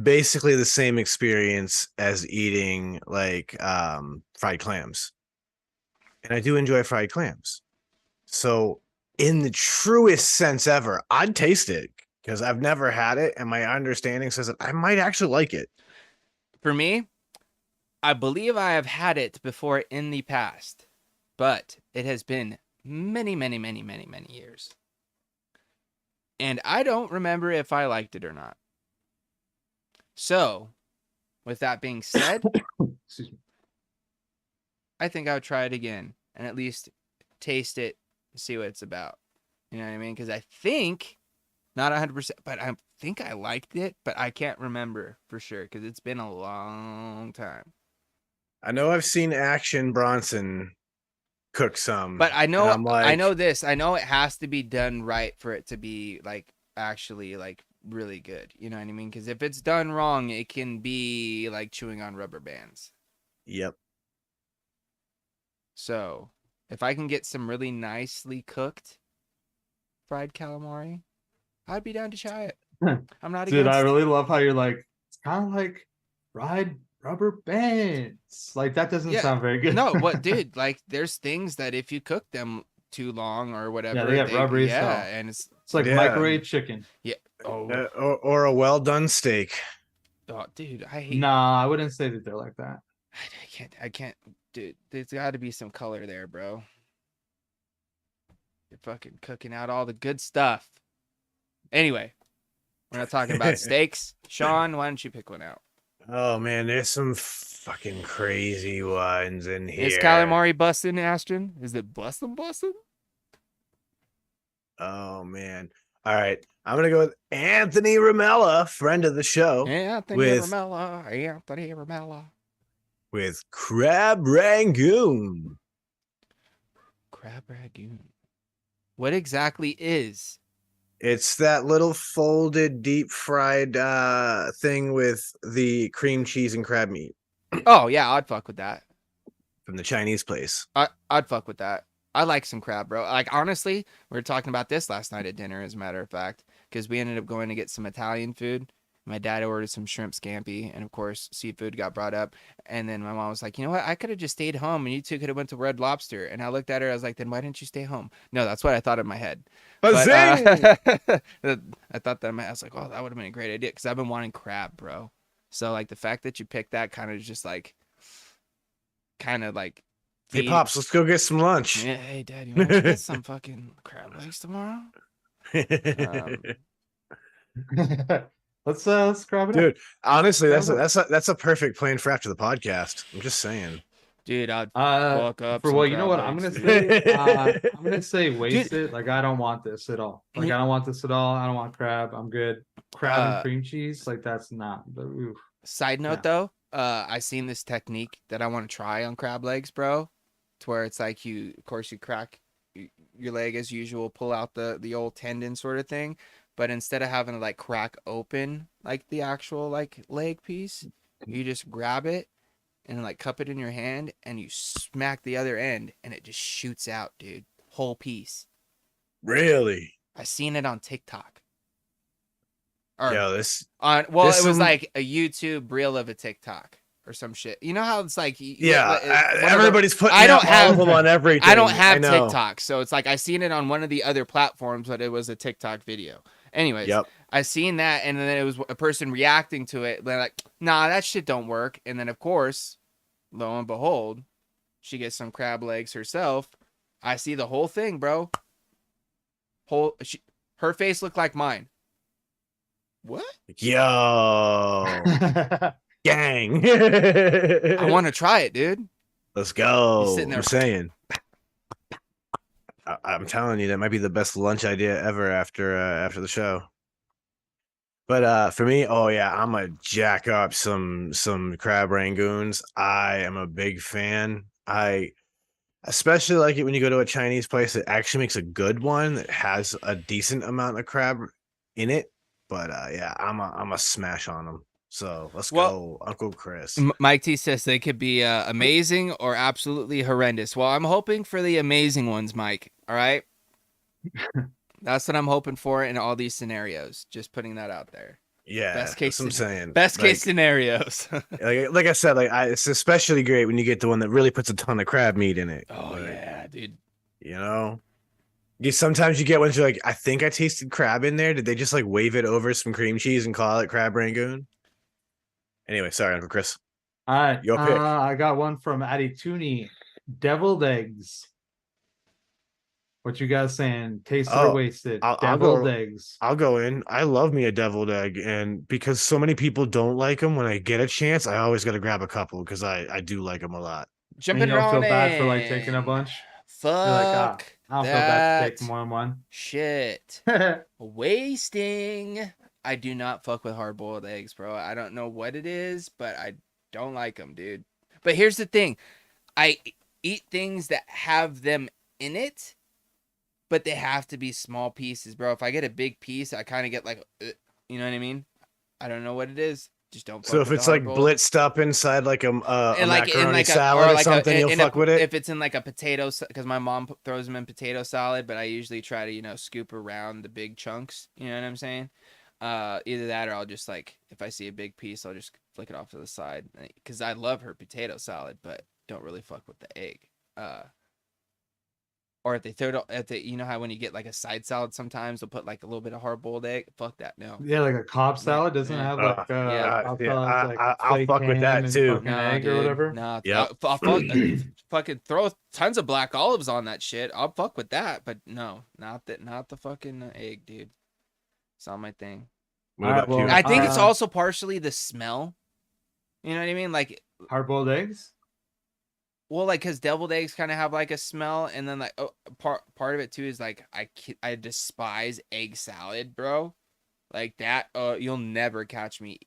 basically the same experience as eating like fried clams. And I do enjoy fried clams. So in the truest sense ever, I'd taste it because I've never had it. And my understanding says that I might actually like it. For me, I believe I have had it before in the past, but it has been many years. And I don't remember if I liked it or not. So, with that being said, I think I would try it again and at least taste it. See what it's about. You know what I mean? Because I think, not 100%, but I think I liked it, but I can't remember for sure because it's been a long time. I know I've seen Action Bronson cook some, but I know I know this. I know it has to be done right for it to be like actually like really good. You know what I mean? Because if it's done wrong, it can be like chewing on rubber bands. Yep. So if I can get some really nicely cooked fried calamari, I'd be down to try it. I'm not Dude, I against. really love how you're like, it's kind of like fried rubber bands. Like that doesn't Yeah. sound very good. No, what, dude? Like, there's things that if you cook them too long or Yeah, whatever, they get rubbery as hell. and it's It's like Yeah. microwave chicken. yeah. Oh, Or a well done steak. oh, dude, I hate. Nah, I wouldn't say that they're like that. I can't, dude. There's got to be some color there, bro. You're fucking cooking out all the good stuff. Anyway, we're not talking about steaks. Sean, why don't you pick one out? Oh man, there's some fucking crazy ones in here. Is calamari busting, Ashton? Is it busting? Oh man. All right. I'm gonna go with Anthony Ramella, friend of the show, Anthony Ramella. with crab rangoon. Crab ragoon. What exactly is? It's that little folded deep fried thing with the cream cheese and crab meat Oh yeah, I'd fuck with that. from the Chinese place. I'd fuck with that. I like some crab, bro. Like, honestly, we were talking about this last night at dinner, as a matter of fact, because we ended up going to get some Italian food. My dad ordered some shrimp scampi, and of course, seafood got brought up. And then my mom was like, you know what? I could have just stayed home, and you two could have went to Red Lobster. And I looked at her, I was like, then why didn't you stay home? No, that's what I thought in my head. But, I thought that in my head, I was like, oh, that would have been a great idea, because I've been wanting crab, bro. So, like, the fact that you picked that kind of just, like, Hey, Pops, let's go get some lunch. yeah, hey, Dad, you want to get some fucking crab legs tomorrow? Let's grab it up. Dude, honestly, that's a perfect plan for after the podcast. I'm just saying. Dude, I'd Uh, fuck up for some what you know crab what I'm legs, gonna dude. say. I'm gonna say waste it. Like I don't want this at all. Like I don't want this at all. I don't want crab. I'm good. Crab and cream cheese. Like that's not the oof. Side note, though, I seen this technique that I want to try on crab legs, bro. To where it's like you crack your leg as usual, pull out the old tendon sort of thing, but instead of having to like crack open like the actual like leg piece, you just grab it and like cup it in your hand and you smack the other end and it just shoots out, dude. Whole piece. Really? I seen it on TikTok. Or Yo, this it was like a YouTube reel of a TikTok or some shit. You know how it's like everybody's putting all of them on everything. I don't have TikTok, so it's like I seen it on one of the other platforms, but it was a TikTok video. Anyways, I seen that, and then it was a person reacting to it. They're like, "Nah, that shit don't work." And then, of course, lo and behold, she gets some crab legs herself. I see the whole thing, bro. Her face looked like mine. What? Yo. Gang. I want to try it, dude. Let's go. Sitting there. I'm saying. I'm telling you, that might be the best lunch idea ever after the show. But for me, oh yeah, I'm gonna jack up some crab rangoons. I am a big fan. I especially like it when you go to a Chinese place that actually makes a good one that has a decent amount of crab in it. But yeah, I'm a smash on them. So let's go, Uncle Chris. Mike T says they could be amazing or absolutely horrendous. Well, I'm hoping for the amazing ones, Mike. All right. That's what I'm hoping for in all these scenarios. Just putting that out there. Yeah, best case. That's what I'm saying. Best case scenarios. like I said, it's especially great when you get the one that really puts a ton of crab meat in it. Oh yeah, dude. You know, sometimes you get ones you're like, I think I tasted crab in there. Did they just like wave it over some cream cheese and call it crab rangoon? Anyway, sorry, Uncle Chris. All right, your pick. I got one from Addy Tooney. Deviled eggs. What you guys saying? Tasted or wasted? Deviled eggs. I'll go in. I love me a deviled egg, and because so many people don't like them, when I get a chance, I always got to grab a couple because I do like them a lot. And you don't feel bad for like taking a bunch. Fuck. You're like, I don't feel bad to take more than one. Shit. Wasting. I do not fuck with hard-boiled eggs, bro. I don't know what it is, but I don't like them, dude. But here's the thing. I eat things that have them in it, but they have to be small pieces, bro. If I get a big piece, I kind of get like, You know what I mean? I don't know what it is. Just don't. So Fuck if with the it's like hard-boiled. blitzed up inside like a And like in macaroni like a salad or like something, a you'll fuck with it. if it's in like a potato, because my mom throws them in potato salad, but I usually try to scoop around the big chunks. You know what I'm saying? Either that or I'll just like if I see a big piece, I'll just flick it off to the side because I love her potato salad, but don't really fuck with the egg. Or if they throw it at the, how when you get like a side salad, sometimes they'll put like a little bit of hard boiled egg. Fuck that, no. Yeah, like a Cobb salad doesn't yeah. have like Yeah. I'll Yeah, tell it's like I'll flaked fuck with ham that and too. fucking Nah, egg dude. or whatever. Nah, Yep. fucking throw tons of black olives on that shit. I'll fuck with that, but no, not the fucking egg, dude. It's not my thing. What Alright, about you? well, I think it's also partially the smell. You know what I mean? Like, hard boiled eggs. well, like, cause deviled eggs kind of have like a smell, and then like part of it too is like I despise egg salad, bro. Like that. You'll never catching me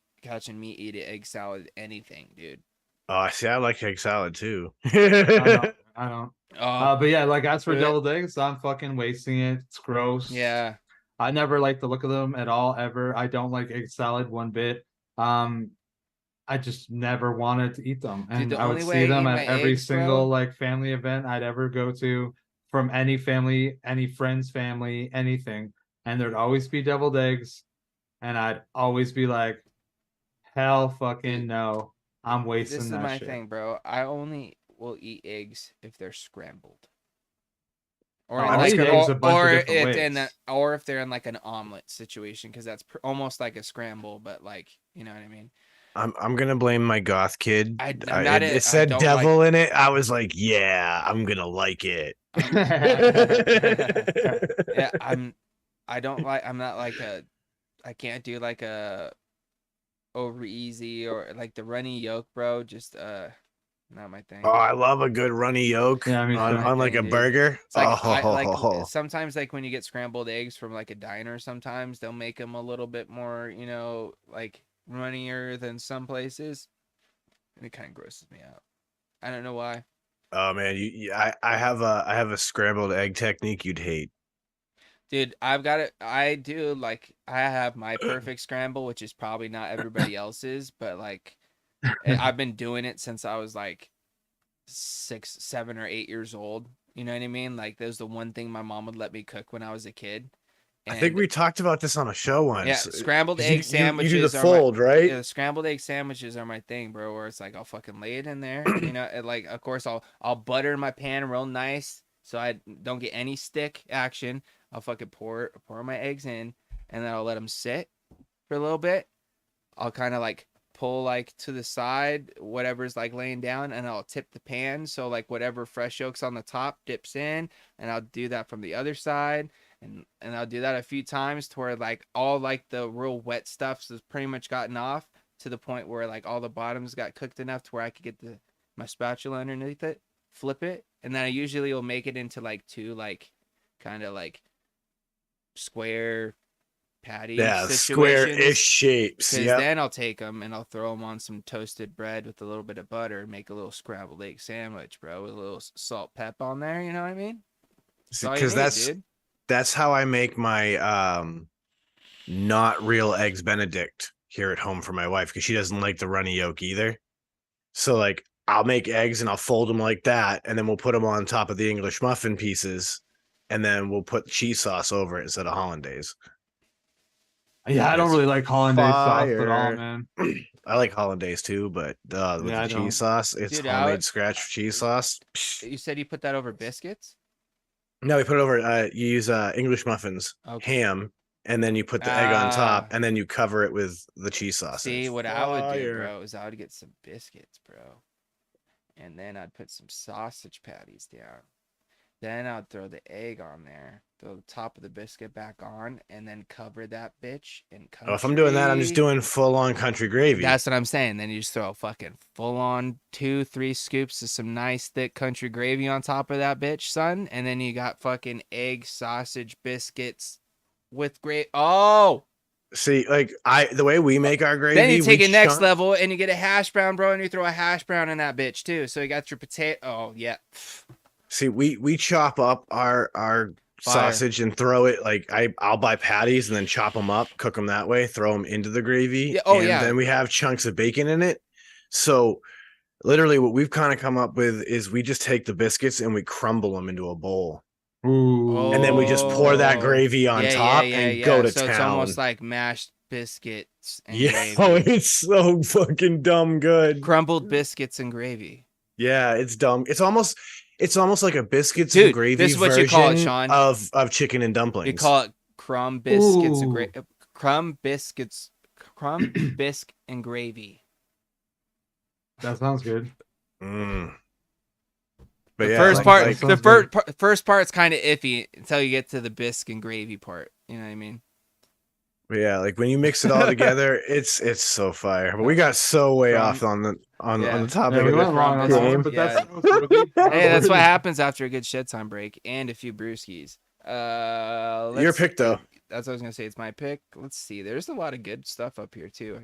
eating egg salad anything, dude. Oh, see, I like egg salad too. I don't. Oh, But yeah, like as for bleh. deviled eggs, I'm fucking wasting it. It's gross. yeah. I never like the look of them at all, ever. I don't like egg salad one bit. I just never wanted to eat them. And the I would only way see I them eat at my every eggs, single bro- like family event I'd ever go to from any family, any friend's family, anything. And there'd always be deviled eggs. And I'd always be like, hell fucking no. I'm wasting This is that my shit. thing, bro. I only will eat eggs if they're scrambled. Or Oh, in I'll like eat eggs a bunch of or different if in ways. or if they're in like an omelet situation, because that's almost like a scramble, but like you know what I mean. I'm gonna blame my goth kid. I'm not It I said don't devil like. in it. I was like, yeah, I'm gonna like it. Yeah, I don't like. I'm not like a. I can't do like a over easy or like the runny yolk, bro. Just not my thing. Oh, I love a good runny yolk Yeah, me on, too. on like a Thing, dude. burger. It's like I like Oh, sometimes like when you get scrambled eggs from like a diner, sometimes they'll make them a little bit more, like runnier than some places, and it kind of grosses me out. I don't know why. oh man, I have a scrambled egg technique you'd hate. Dude, I've got it. I do like I have my perfect scramble, which is probably not everybody else's, but like I've been doing it since I was like 6, 7, or 8 years old. You know what I mean? Like there's the one thing my mom would let me cook when I was a kid. I think we talked about this on a show once. Yeah, scrambled 'Cause egg you sandwiches. do the are fold, my, right? Yeah, the scrambled egg sandwiches are my thing, bro. Where it's like I'll fucking lay it in there, and like of course I'll butter my pan real nice so I don't get any stick action. I'll fucking pour my eggs in, and then I'll let them sit for a little bit. I'll kind of like pull like to the side, whatever's like laying down, and I'll tip the pan so like whatever fresh yolk's on the top dips in, and I'll do that from the other side. And I'll do that a few times to where like all like the real wet stuff has pretty much gotten off to the point where like all the bottoms got cooked enough to where I could get my spatula underneath it, flip it, and then I usually will make it into like two like kind of like square patty Square-ish shapes. Because Yeah. then I'll take them and I'll throw them on some toasted bread with a little bit of butter and make a little scrambled egg sandwich, bro, with a little salt pep on there. You know what I mean? Because dude. that's how I make my not real eggs Benedict here at home for my wife, because she doesn't like the runny yolk either. So like I'll make eggs and I'll fold them like that, and then we'll put them on top of the English muffin pieces, and then we'll put cheese sauce over it instead of hollandaise. Yeah, I don't really like hollandaise sauce at all, Fire. man. I like hollandaise too, but with Yeah, the I cheese don't. sauce, it's Dude, homemade scratch cheese sauce. You said you put that over biscuits? No, we put it over. You use English muffins, Okay. ham, and then you put the egg on top, Ah. and then you cover it with the cheese sauce. See, what I would do, Fire. bro, is I would get some biscuits, bro. And then I'd put some sausage patties down. Then I'd throw the egg on there, throw the top of the biscuit back on, and then cover that bitch in country. Oh, if I'm doing that, I'm just doing full on country gravy. That's what I'm saying. Then you just throw a fucking full on 2, 3 scoops of some nice thick country gravy on top of that bitch, son. And then you got fucking egg, sausage, biscuits with gravy. Oh! See, like the way we make our gravy. Then you take we it next chunk- level and you get a hash brown, bro, and you throw a hash brown in that bitch too. So you got your potato. Oh, yeah. See, we chop up our Fire. sausage and throw it like I'll buy patties and then chop them up, cook them that way, throw them into the gravy. Yeah, oh, and yeah. then we have chunks of bacon in it. So literally what we've kind of come up with is we just take the biscuits and we crumble them into a bowl. Ooh. And then we just pour that gravy on top and go to so town. It's almost like mashed biscuits and Yeah, gravy. it's so fucking dumb good. Crumbled biscuits and gravy. Yeah, it's dumb. It's almost like a biscuits Dude, and gravy this is what version you call it, Sean. of chicken and dumplings. You call it crumb biscuits and Ooh. crumb bisque and gravy. That sounds good. But The yeah, first like- part, like- the first part's kind of iffy until you get to the bisque and gravy part. You know what I mean? but yeah, like when you mix it all together, it's so fire. But we got so way From- off on the Yeah. topic Yeah, we of went the long on that one, but Yeah. that's really Hey, that's what happens after a good shed time break and a few brewskis. Your pick though. That's what I was gonna say. It's my pick. Let's see. There's a lot of good stuff up here too.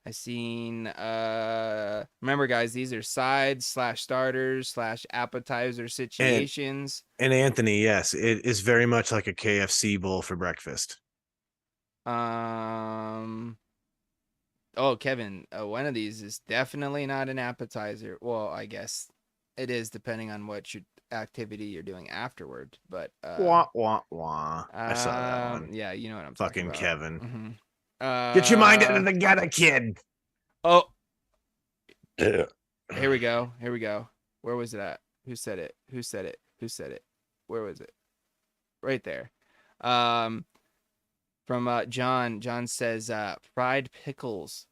I seen. Remember, guys, these are sides / starters / appetizer situations. And Anthony, yes, it is very much like a KFC bowl for breakfast. Oh, Kevin, one of these is definitely not an appetizer. Well, I guess it is depending on what your activity you're doing afterward. But Wah wah wah. I saw that one. Yeah, you know what I'm Fucking talking Kevin. about. Get your mind out of the gutter, kid. Oh, here we go. Here we go. Where was it at? Who said it? Who said it? Who said it? Where was it? Right there. From John. John says fried pickles.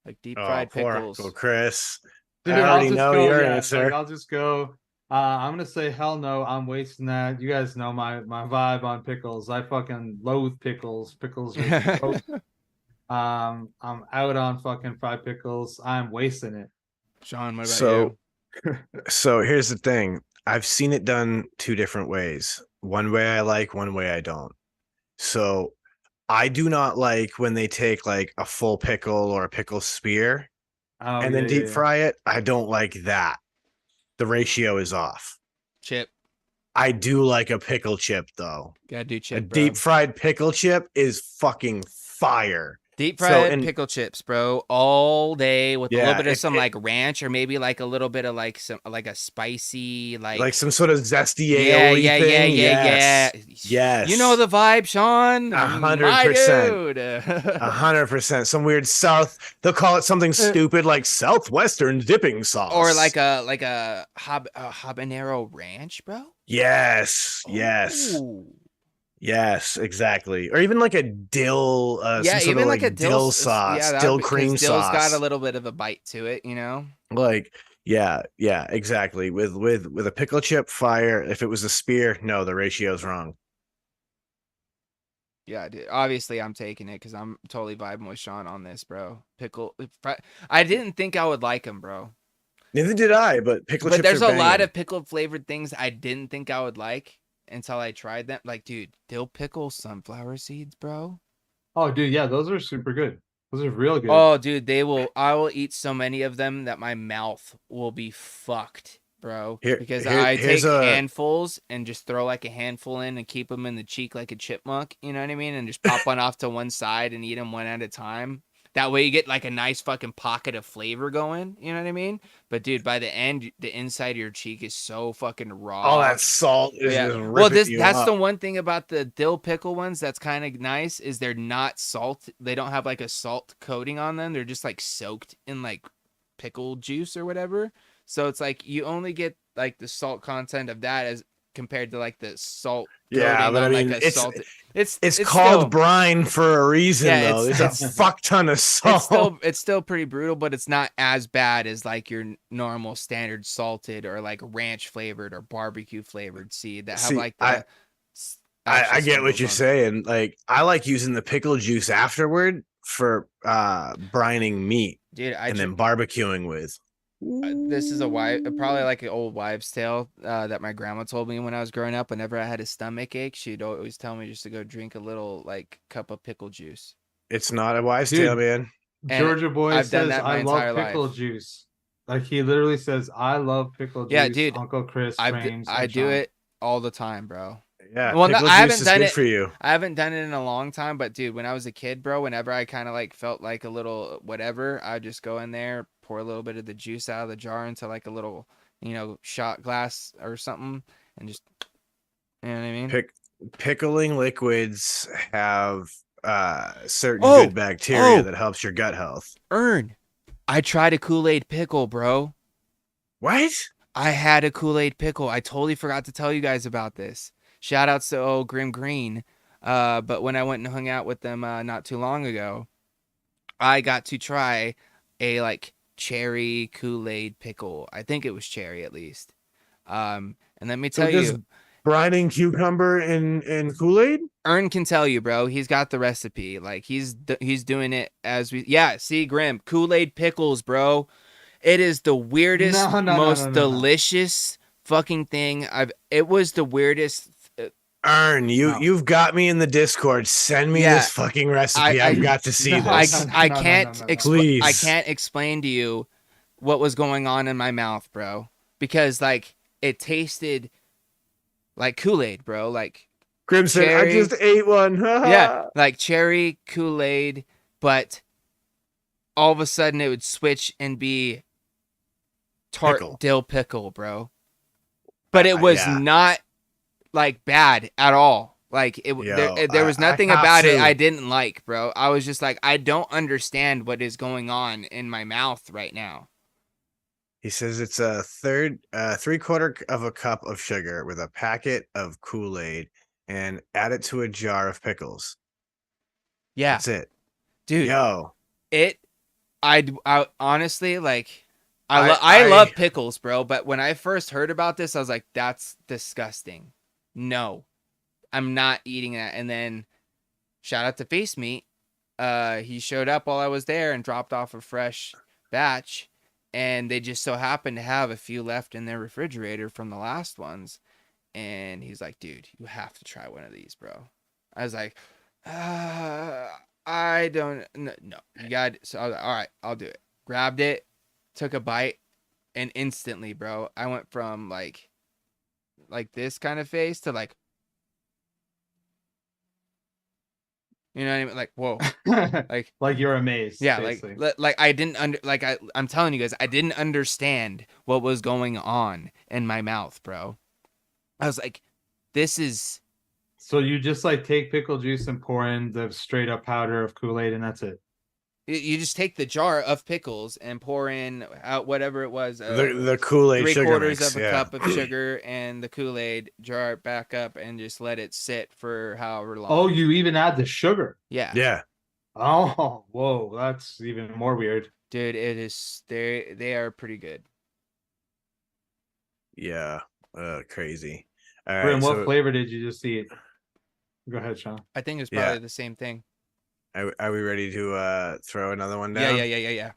Like deep fried pickles. Uncle Chris. Dude, I already I'll just know go, your yeah, answer. like, I'll just go. I'm gonna say hell no. I'm wasting that. You guys know my vibe on pickles. I fucking loathe pickles. Pickles are gross. I'm out on fucking fried pickles. I'm wasting it. Sean, what about you? So here's the thing. I've seen it done two different ways. One way I like, one way I don't. So I do not like when they take like a full pickle or a pickle spear and then deep fry it. I don't like that. The ratio is off. Chip. I do like a pickle chip though. Gotta do A chip, bro. deep fried pickle chip is fucking fire. Deep So, fried and- pickle chips, bro, all day with a Yeah, little bit of it- some it- like ranch or maybe like a little bit of like some like a spicy like some sort of zesty yeah, aioli yeah, thing. yeah. Yes. You know the vibe, Sean. 100%. 100%. Some weird south. They'll call it something stupid like southwestern dipping sauce, Or like a habanero ranch, bro. yes, Ooh. yes, exactly. Or even like a dill, Yeah, some sort even of like a dill sauce, yeah, dill because cream dill's sauce. got a little bit of a bite to it, you know. Like, yeah, exactly. With a pickle chip fire. If it was a spear, no, the ratio's wrong. Yeah, dude. Obviously, I'm taking it because I'm totally vibing with Sean on this, bro. I didn't think I would like them, bro. Neither did I, but pickle But chips there's are a lot banging. of pickle flavored things I didn't think I would like until I tried them. Like, dude, dill pickle sunflower seeds, bro. Oh, dude, yeah, those are super good. Those are real good. Oh, dude, I will eat so many of them that my mouth will be fucked, bro. Because I here's take a- handfuls and just throw like a handful in and keep them in the cheek like a chipmunk, you know what I mean? And just pop one off to one side and eat them one at a time. That way you get like a nice fucking pocket of flavor going, you know what I mean? But dude, by the end, the inside of your cheek is so fucking raw. All that salt is Yeah. just Well, ripping you that's up. the one thing about the dill pickle ones that's kind of nice is they're not salt. They don't have like a salt coating on them. They're just like soaked in like pickle juice or whatever. So it's like you only get like the salt content of that as compared to like the salt. Yeah, coating but I on, mean, like a it's salted. it's still- called brine for a reason, Yeah, though. it's- There's a fuck ton of salt. It's still pretty brutal, but it's not as bad as like your normal standard salted or like ranch flavored or barbecue flavored seed that have See, like the. I get what you're saying. saying. Like, I like using the pickle juice afterward for brining meat Dude, and then barbecuing with. this is probably like an old wives' tale that my grandma told me when I was growing up. Whenever I had a stomach ache, she'd always tell me just to go drink a little like cup of pickle juice. It's not a wives' Dude. tale, man. And Georgia boy I've done says that my I entire love pickle life. juice. Like he literally says, I love pickle juice. Yeah, dude, Uncle Chris, I Frames, I and do Sean. it. all the time, bro. Yeah, Well, no, pickle I juice haven't is done good it. for you. I haven't done it in a long time, but dude, when I was a kid, bro, whenever I kind of like felt like a little whatever, I'd just go in there, pour a little bit of the juice out of the jar into like a little, shot glass or something, and just, you know what I mean? Pickling liquids have certain Oh, good bacteria oh, that helps your gut health. I tried a Kool-Aid pickle, bro. What? I had a Kool-Aid pickle. I totally forgot to tell you guys about this. Shout outs to old Grim Green. But when I went and hung out with them not too long ago, I got to try a like cherry Kool-Aid pickle. I think it was cherry at least. And let me So tell just you, brining cucumber in Kool-Aid? Ern can tell you, bro. He's got the recipe. Like he's doing it as we. Yeah, see, Grim Kool-Aid pickles, bro. It is the weirdest, most No. delicious fucking thing I've. It was the weirdest. Ern, No. you've got me in the Discord. Send me Yeah, this fucking recipe. I've got to see No, this. I no, can't no. Please. I can't explain to you what was going on in my mouth, bro. Because like it tasted like Kool-Aid, bro. Like Crimson, I cherry. just ate one. Yeah, like cherry Kool-Aid, but all of a sudden it would switch and be tart Pickle. dill pickle, bro. But it was Yeah. not like bad at all. Like there was nothing about it I didn't like, bro. I was just like, I don't understand what is going on in my mouth right now. He says it's a 3/4 of a cup of sugar with a packet of Kool-Aid and add it to a jar of pickles. Yeah, That's it. dude. Yo. I honestly like. I love pickles, bro. But when I first heard about this, I was like, that's disgusting. No, I'm not eating that. And then shout out to Face Meat. He showed up while I was there and dropped off a fresh batch. And they just so happened to have a few left in their refrigerator from the last ones. And he's like, dude, you have to try one of these, bro. I was like, I don't, no, you got, so I was like, all right, I'll do it. Grabbed it, took a bite, and instantly, bro, I went from like this kind of face to like, you know what I mean? Like, whoa, like you're amazed. yeah, basically. like I didn't I'm telling you guys, I didn't understand what was going on in my mouth, bro. I was like, this is. So you just like take pickle juice and pour in the straight up powder of Kool-Aid and that's it. You just take the jar of pickles and pour in out whatever it was. The Kool-Aid sugar 3/4 mix, of a cup of sugar and the Kool-Aid, jar it back up and just let it sit for however long. Oh, you even add the sugar. Yeah. Yeah. Oh, whoa, that's even more weird. Dude, it is. They are pretty good. Yeah. Crazy. All right. Grim, what flavor did you just eat? Go ahead, Sean. I think it's probably the same thing. Are we ready to throw another one down? Yeah.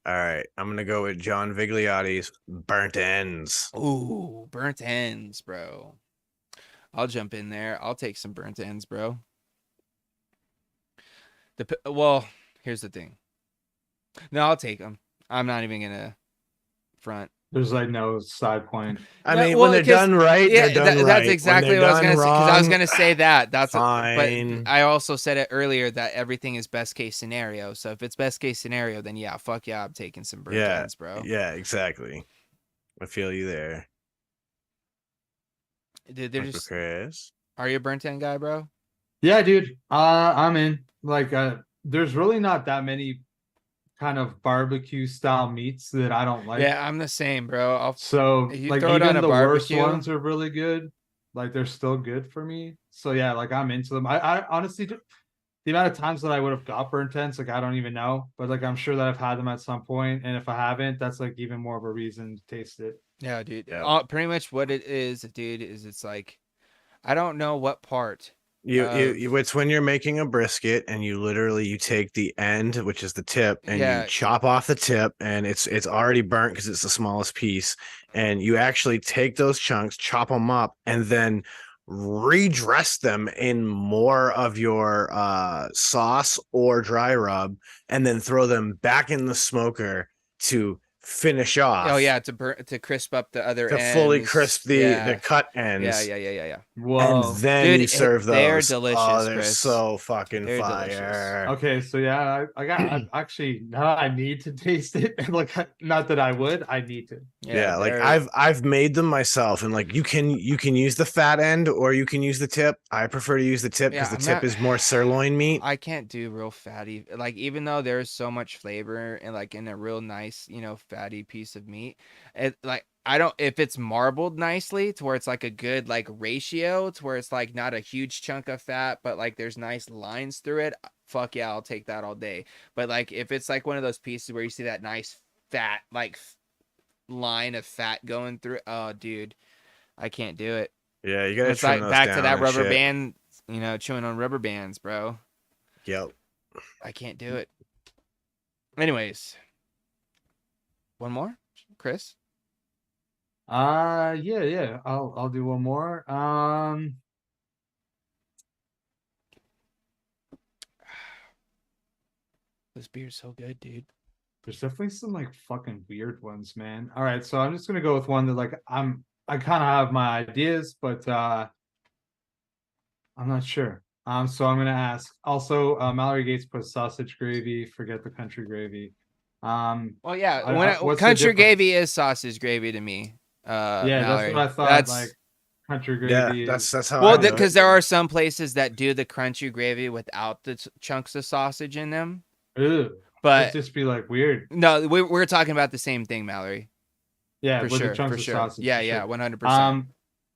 All right. I'm gonna go with John Vigliotti's Burnt Ends. Ooh, burnt ends, bro. I'll jump in there. I'll take some burnt ends, bro. Well, here's the thing. No, I'll take them. I'm not even gonna front. There's like no side point. I mean, when they're done right, they're done right. That's exactly what I was gonna say. Because I was gonna say that. That's fine. But I also said it earlier that everything is best case scenario. So if it's best case scenario, then yeah, fuck yeah, I'm taking some burnt ends, bro. Yeah, exactly. I feel you there. Dude, they're just. Chris, are you a burnt end guy, bro? Yeah, dude. I'm in. Like, there's really not that many kind of barbecue style meats that I don't like. Yeah, I'm the same, bro. So you like throw it even on a the barbecue, worst ones are really good. Like they're still good for me. So yeah, like I'm into them. I honestly, the amount of times that I would have got burnt ends, like I don't even know. But like I'm sure that I've had them at some point, and if I haven't, that's like even more of a reason to taste it. Yeah, dude. Yeah. Pretty much what it is, dude, is it's like I don't know what part. It's when you're making a brisket and you take the end, which is the tip, and you chop off the tip, and it's already burnt because it's the smallest piece, and you actually take those chunks, chop them up, and then redress them in more of your sauce or dry rub, and then throw them back in the smoker to finish off. Oh yeah, to crisp up the other to ends. fully crisp the yeah. cut ends. Yeah. And Whoa. then Dude, you serve they're those. delicious, they're Chris. so fucking They're fire. delicious. Okay, so yeah, I actually now I need to taste it. Like, not that I would, I need to. Yeah, like I've made them myself, and like you can use the fat end or you can use the tip. I prefer to use the tip because the tip is more sirloin meat. I can't do real fatty, like, even though there's so much flavor and like in a real nice, fatty piece of meat. It like I don't, if it's marbled nicely to where it's like a good like ratio to where it's like not a huge chunk of fat, but like there's nice lines through it. Fuck yeah, I'll take that all day. But like if it's like one of those pieces where you see that nice fat like line of fat going through, oh dude, I can't do it. Yeah, you gotta. It's like back to that rubber shit. band, chewing on rubber bands, bro. Yep. I can't do it. Anyways, one more, Chris. Yeah. I'll do one more. This beer's so good, dude. There's definitely some like fucking weird ones, man. All right, so I'm just gonna go with one that like I kind of have my ideas, but I'm not sure. So I'm gonna ask. Also, Mallory Gates put sausage gravy. Forget the country gravy. Well, yeah, what's the country difference? gravy is sausage gravy to me. Yeah, Mallory. that's what I thought. That's like country Yeah, gravy. that's how. well, I do it. because there are some places that do the crunchy gravy without the chunks of sausage in them. Ugh, But it'd just be like weird. no, we're talking about the same thing, Mallory. Yeah, For with sure, the chunks for of sure. sausage. Yeah, for yeah, sure. 100%.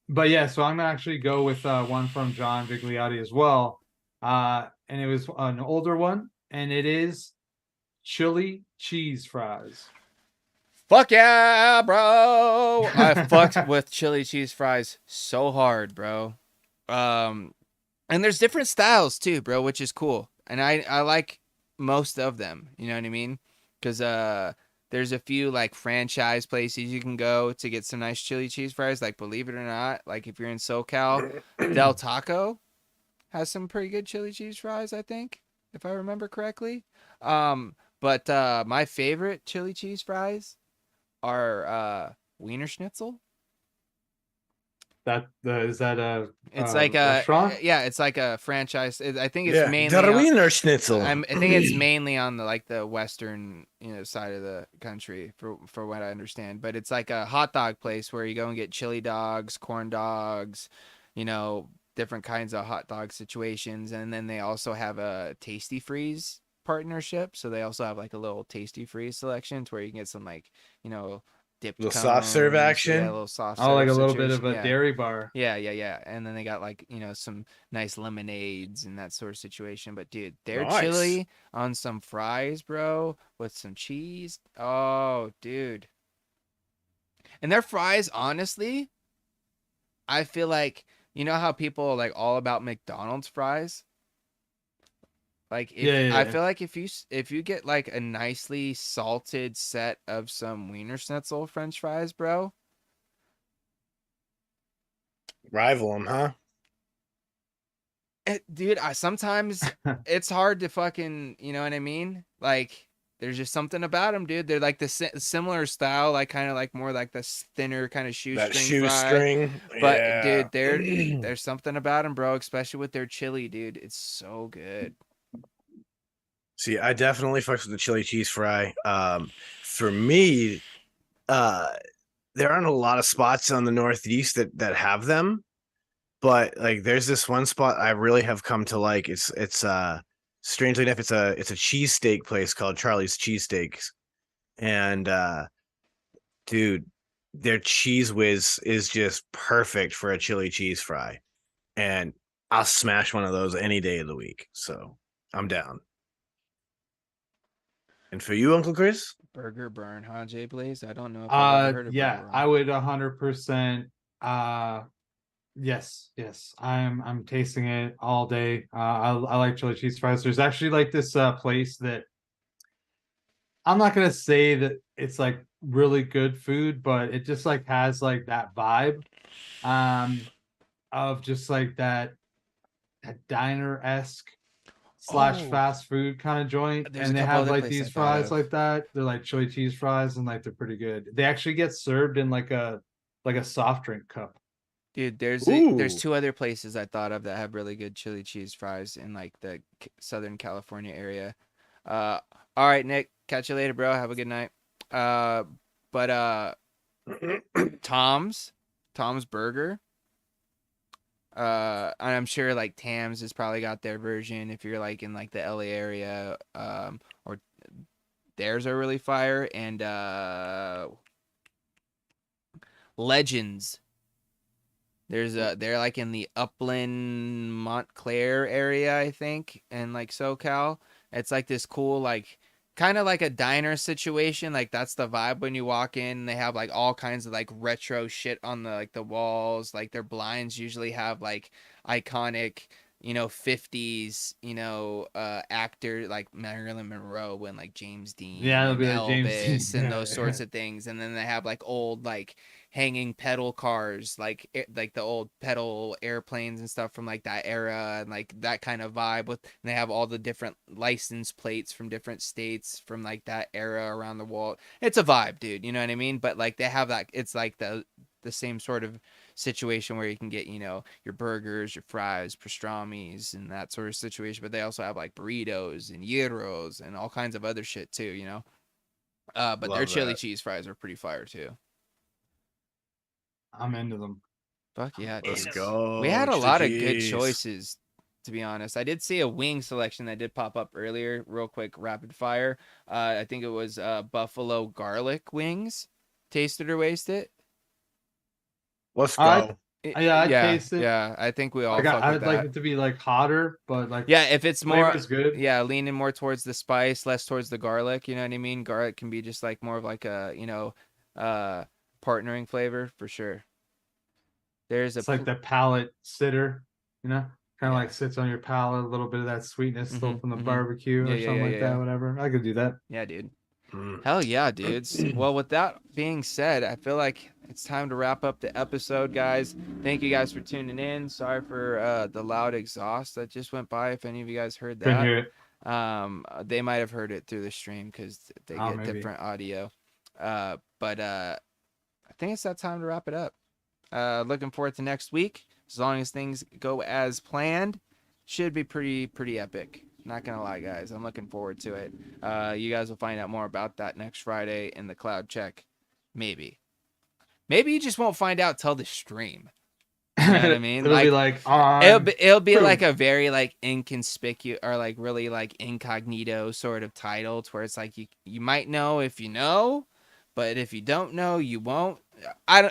But yeah, so I'm gonna actually go with one from John Vigliotti as well. And it was an older one, and it is chili cheese fries. Fuck yeah, bro! I fucked with chili cheese fries so hard, bro. And there's different styles too, bro, which is cool. And I like most of them. You know what I mean? Because there's a few like franchise places you can go to get some nice chili cheese fries. Like, believe it or not, like if you're in SoCal, Del Taco has some pretty good chili cheese fries, I think, if I remember correctly. But my favorite chili cheese fries are Wiener Schnitzel. Is that a It's like a restaurant? yeah, it's like a franchise. I think it's Yeah, mainly der Wiener Schnitzel. I think it's mainly on the western side of the country for what I understand. But it's like a hot dog place where you go and get chili dogs, corn dogs, different kinds of hot dog situations, and then they also have a Tasty Freeze partnership. So they also have like a little Tasty Freeze selection to where you can get some like dipped Little soft serve cones. action? Yeah, a little soft Oh, serve like a little bit situation. of a Yeah. dairy bar. Yeah. And then they got like, some nice lemonades and that sort of situation. But dude, their Nice. chili on some fries, bro, with some cheese. Oh, dude. And their fries, honestly, I feel like, how people are like all about McDonald's fries? Like I feel like if you get like a nicely salted set of some Wiener Schnitzel French fries, bro. Rival them, huh? Dude, sometimes it's hard to fucking, you know what I mean? Like, there's just something about them, dude. They're like the similar style, like kind of like more like the thinner kind of shoestring fry. But yeah. dude, there's something about them, bro. Especially with their chili, dude. It's so good. See, I definitely fucks with the chili cheese fry. For me, there aren't a lot of spots on the Northeast that have them, but like there's this one spot I really have come to like. It's strangely enough, it's a cheesesteak place called Charlie's Cheesesteaks, and dude, their cheese whiz is just perfect for a chili cheese fry, and I'll smash one of those any day of the week. So I'm down. And for you, Uncle Chris? Burger burn, huh, Jay Blaze? I don't know if I've ever heard of Yeah, burger burn. I would 100%. Yes. I'm tasting it all day. I like chili cheese fries. There's actually like this place that I'm not gonna say that it's like really good food, but it just like has like that vibe, of just like that diner-esque. slash Oh, fast food kind of joint, there's a and they couple have other like places I these thought fries of. like that. They're like chili cheese fries, and like they're pretty good. They actually get served in like a soft drink cup. Dude, there's Ooh, two other places I thought of that have really good chili cheese fries in like the Southern California area. Uh, all right, Nick, catch you later, bro. Have a good night. Uh, but Tom's Burger. And I'm sure like Tams has probably got their version if you're like in like the LA area. Or theirs are really fire, and Legends. They're like in the Upland Montclair area, I think, and like SoCal. It's like this cool like kind of like a diner situation. Like that's the vibe when you walk in. They have like all kinds of like retro shit on the like the walls. Like their blinds usually have like iconic 50s, actor like Marilyn Monroe and like James Yeah, Dean it'll and be like James Dean. Elvis and those sorts of things. And then they have like old like hanging pedal cars, like the old pedal airplanes and stuff from like that era and like that kind of vibe. And they have all the different license plates from different states from like that era around the wall. It's a vibe, dude. You know what I mean? But like they have that. It's like the same sort of situation where you can get your burgers, your fries, pastrami's, and that sort of situation. But they also have like burritos and gyros and all kinds of other shit too. But their love chili that. cheese fries are pretty fire too. I'm into them. Fuck yeah, Let's dude. We go. had a Chili lot of good cheese. choices, to be honest. I did see a wing selection that did pop up earlier, real quick, rapid fire. I think it was buffalo garlic wings. Taste it or waste it? Let's I go. Yeah, I Yeah, taste it. yeah. I think we all Like fuck with I'd like that. it to be like hotter, but like Yeah, if it's more, flavor's good. yeah, leaning more towards the spice, less towards the garlic. You know what I mean? Garlic can be just like more of like a, uh, partnering flavor for sure. There's a, It's like the palate sitter, kind of yeah. like sits on your palate, a little bit of that sweetness still from the Mm-hmm. barbecue Yeah, or yeah, something yeah, like yeah, that, yeah. whatever. I could do that. Yeah, dude. Mm. Hell yeah, dudes. Well, with that being said, I feel like it's time to wrap up the episode, guys. Thank you guys for tuning in. Sorry for the loud exhaust that just went by. If any of you guys heard Couldn't that, hear it. they might have heard it through the stream because they Oh, get maybe. different audio. But I think it's that time to wrap it up. Looking forward to next week. As long as things go as planned, should be pretty epic. Not gonna lie, guys. I'm looking forward to it. You guys will find out more about that next Friday in the cloud check. Maybe you just won't find out till the stream. You know what I mean? It'll be Like like it'll on. be like Boom. a very like inconspicuous or like really like incognito sort of title, to where it's like you might know if you know, but if you don't know, you won't.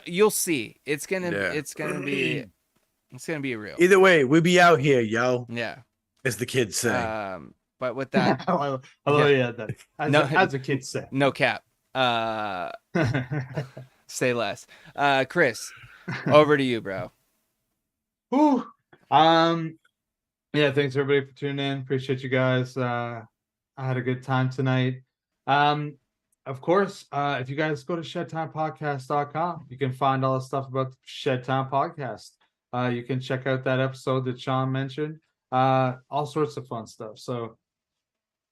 You'll see. Yeah. It's gonna be real. Either way, we be out here, yo, Yeah. as the kids say. But with that, I yeah. love yeah, that. No, As the kids say. no cap. Say less. Chris, over to you, bro. Whew. Yeah, thanks everybody for tuning in. Appreciate you guys. I had a good time tonight. Of course, if you guys go to shedtimepodcast.com, you can find all the stuff about the Shed Time Podcast. You can check out that episode that Sean mentioned. All sorts of fun stuff. So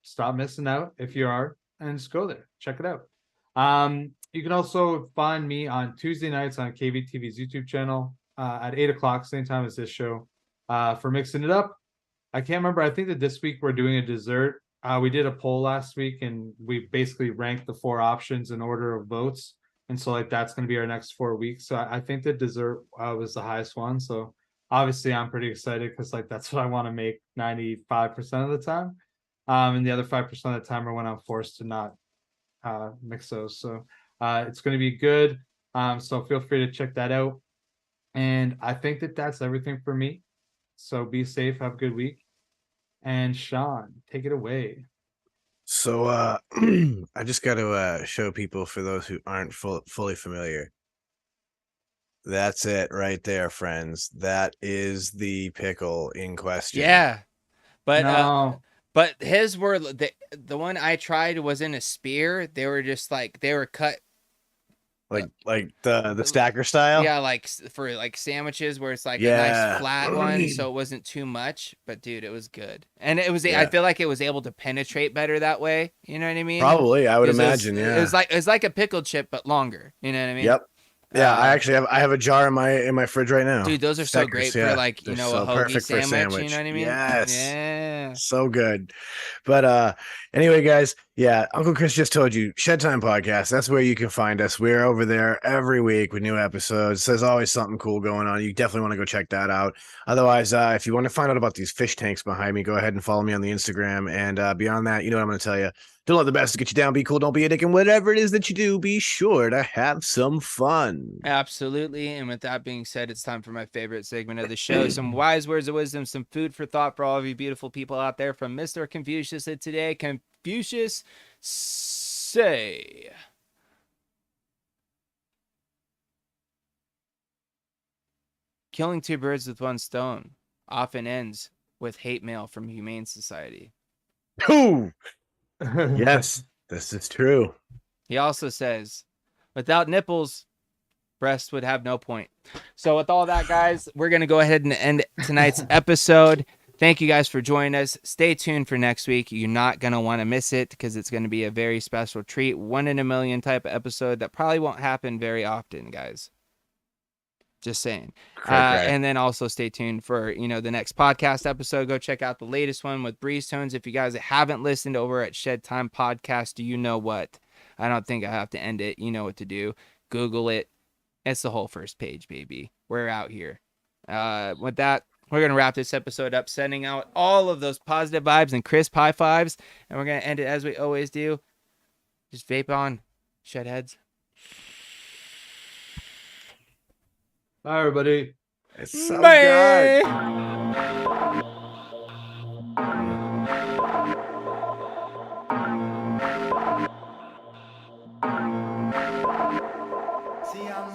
stop missing out if you are, and just go there. Check it out. You can also find me on Tuesday nights on KVTV's YouTube channel at 8 o'clock, same time as this show, for mixing it up. I can't remember. I think that this week we're doing a dessert. We did a poll last week and we basically ranked the 4 options in order of votes. And so like that's going to be our next 4 weeks. So I think the dessert was the highest one. So obviously I'm pretty excited because like that's what I want to make 95% of the time. And the other 5% of the time are when I'm forced to not mix those. So it's going to be good. So feel free to check that out. And I think that that's everything for me. So be safe. Have a good week. And Sean, take it away. So I just got to show people, for those who aren't fully familiar. That's it right there, friends. That is the pickle in question. Yeah, but No. but his were the one I tried was in a spear. They were just like they were cut like the stacker style. Yeah, like for like sandwiches where it's like a Yeah. nice flat one, so it wasn't too much. But dude, it was good, and it was. I Yeah. feel like it was able to penetrate better that way. You know what I mean? Probably, I would 'Cause imagine. It was like a pickled chip, but longer. You know what I mean? Yep. Yeah, I have a jar in my fridge right now. Dude, those are so great for like They're a so hoagie perfect for a sandwich. You know what I mean? Yes. Yeah. So good. But anyway, guys, yeah, Uncle Chris just told you, Shed Time Podcast. That's where you can find us. We're over there every week with new episodes. There's always something cool going on. You definitely want to go check that out. Otherwise, if you want to find out about these fish tanks behind me, go ahead and follow me on the Instagram. And beyond that, you know what I'm going to tell you. Don't let the best get you down. Be cool. Don't be a dick. And whatever it is that you do, be sure to have some fun. Absolutely. And with that being said, it's time for my favorite segment of the show. Some wise words of wisdom, some food for thought for all of you beautiful people out there from Mr. Confucius of today. Confucius, say. Killing two birds with one stone often ends with hate mail from Humane Society. Ooh. Yes, this is true. He also says, without nipples, breasts would have no point. So with all that, guys, we're going to go ahead and end tonight's episode. Thank you guys for joining us. Stay tuned for next week. You're not going to want to miss it because it's going to be a very special treat. 1 in a million type of episode that probably won't happen very often, guys. Just saying. And then also stay tuned for, the next podcast episode. Go check out the latest one with Breeze Tones. If you guys haven't listened over at Shed Time Podcast, you know what? I don't think I have to end it. You know what to do. Google it. It's the whole first page, baby. We're out here. With that, we're going to wrap this episode up, sending out all of those positive vibes and crisp high fives. And we're going to end it as we always do. Just vape on, Shedheads. Bye, everybody. It's so Bye. good. See, I'm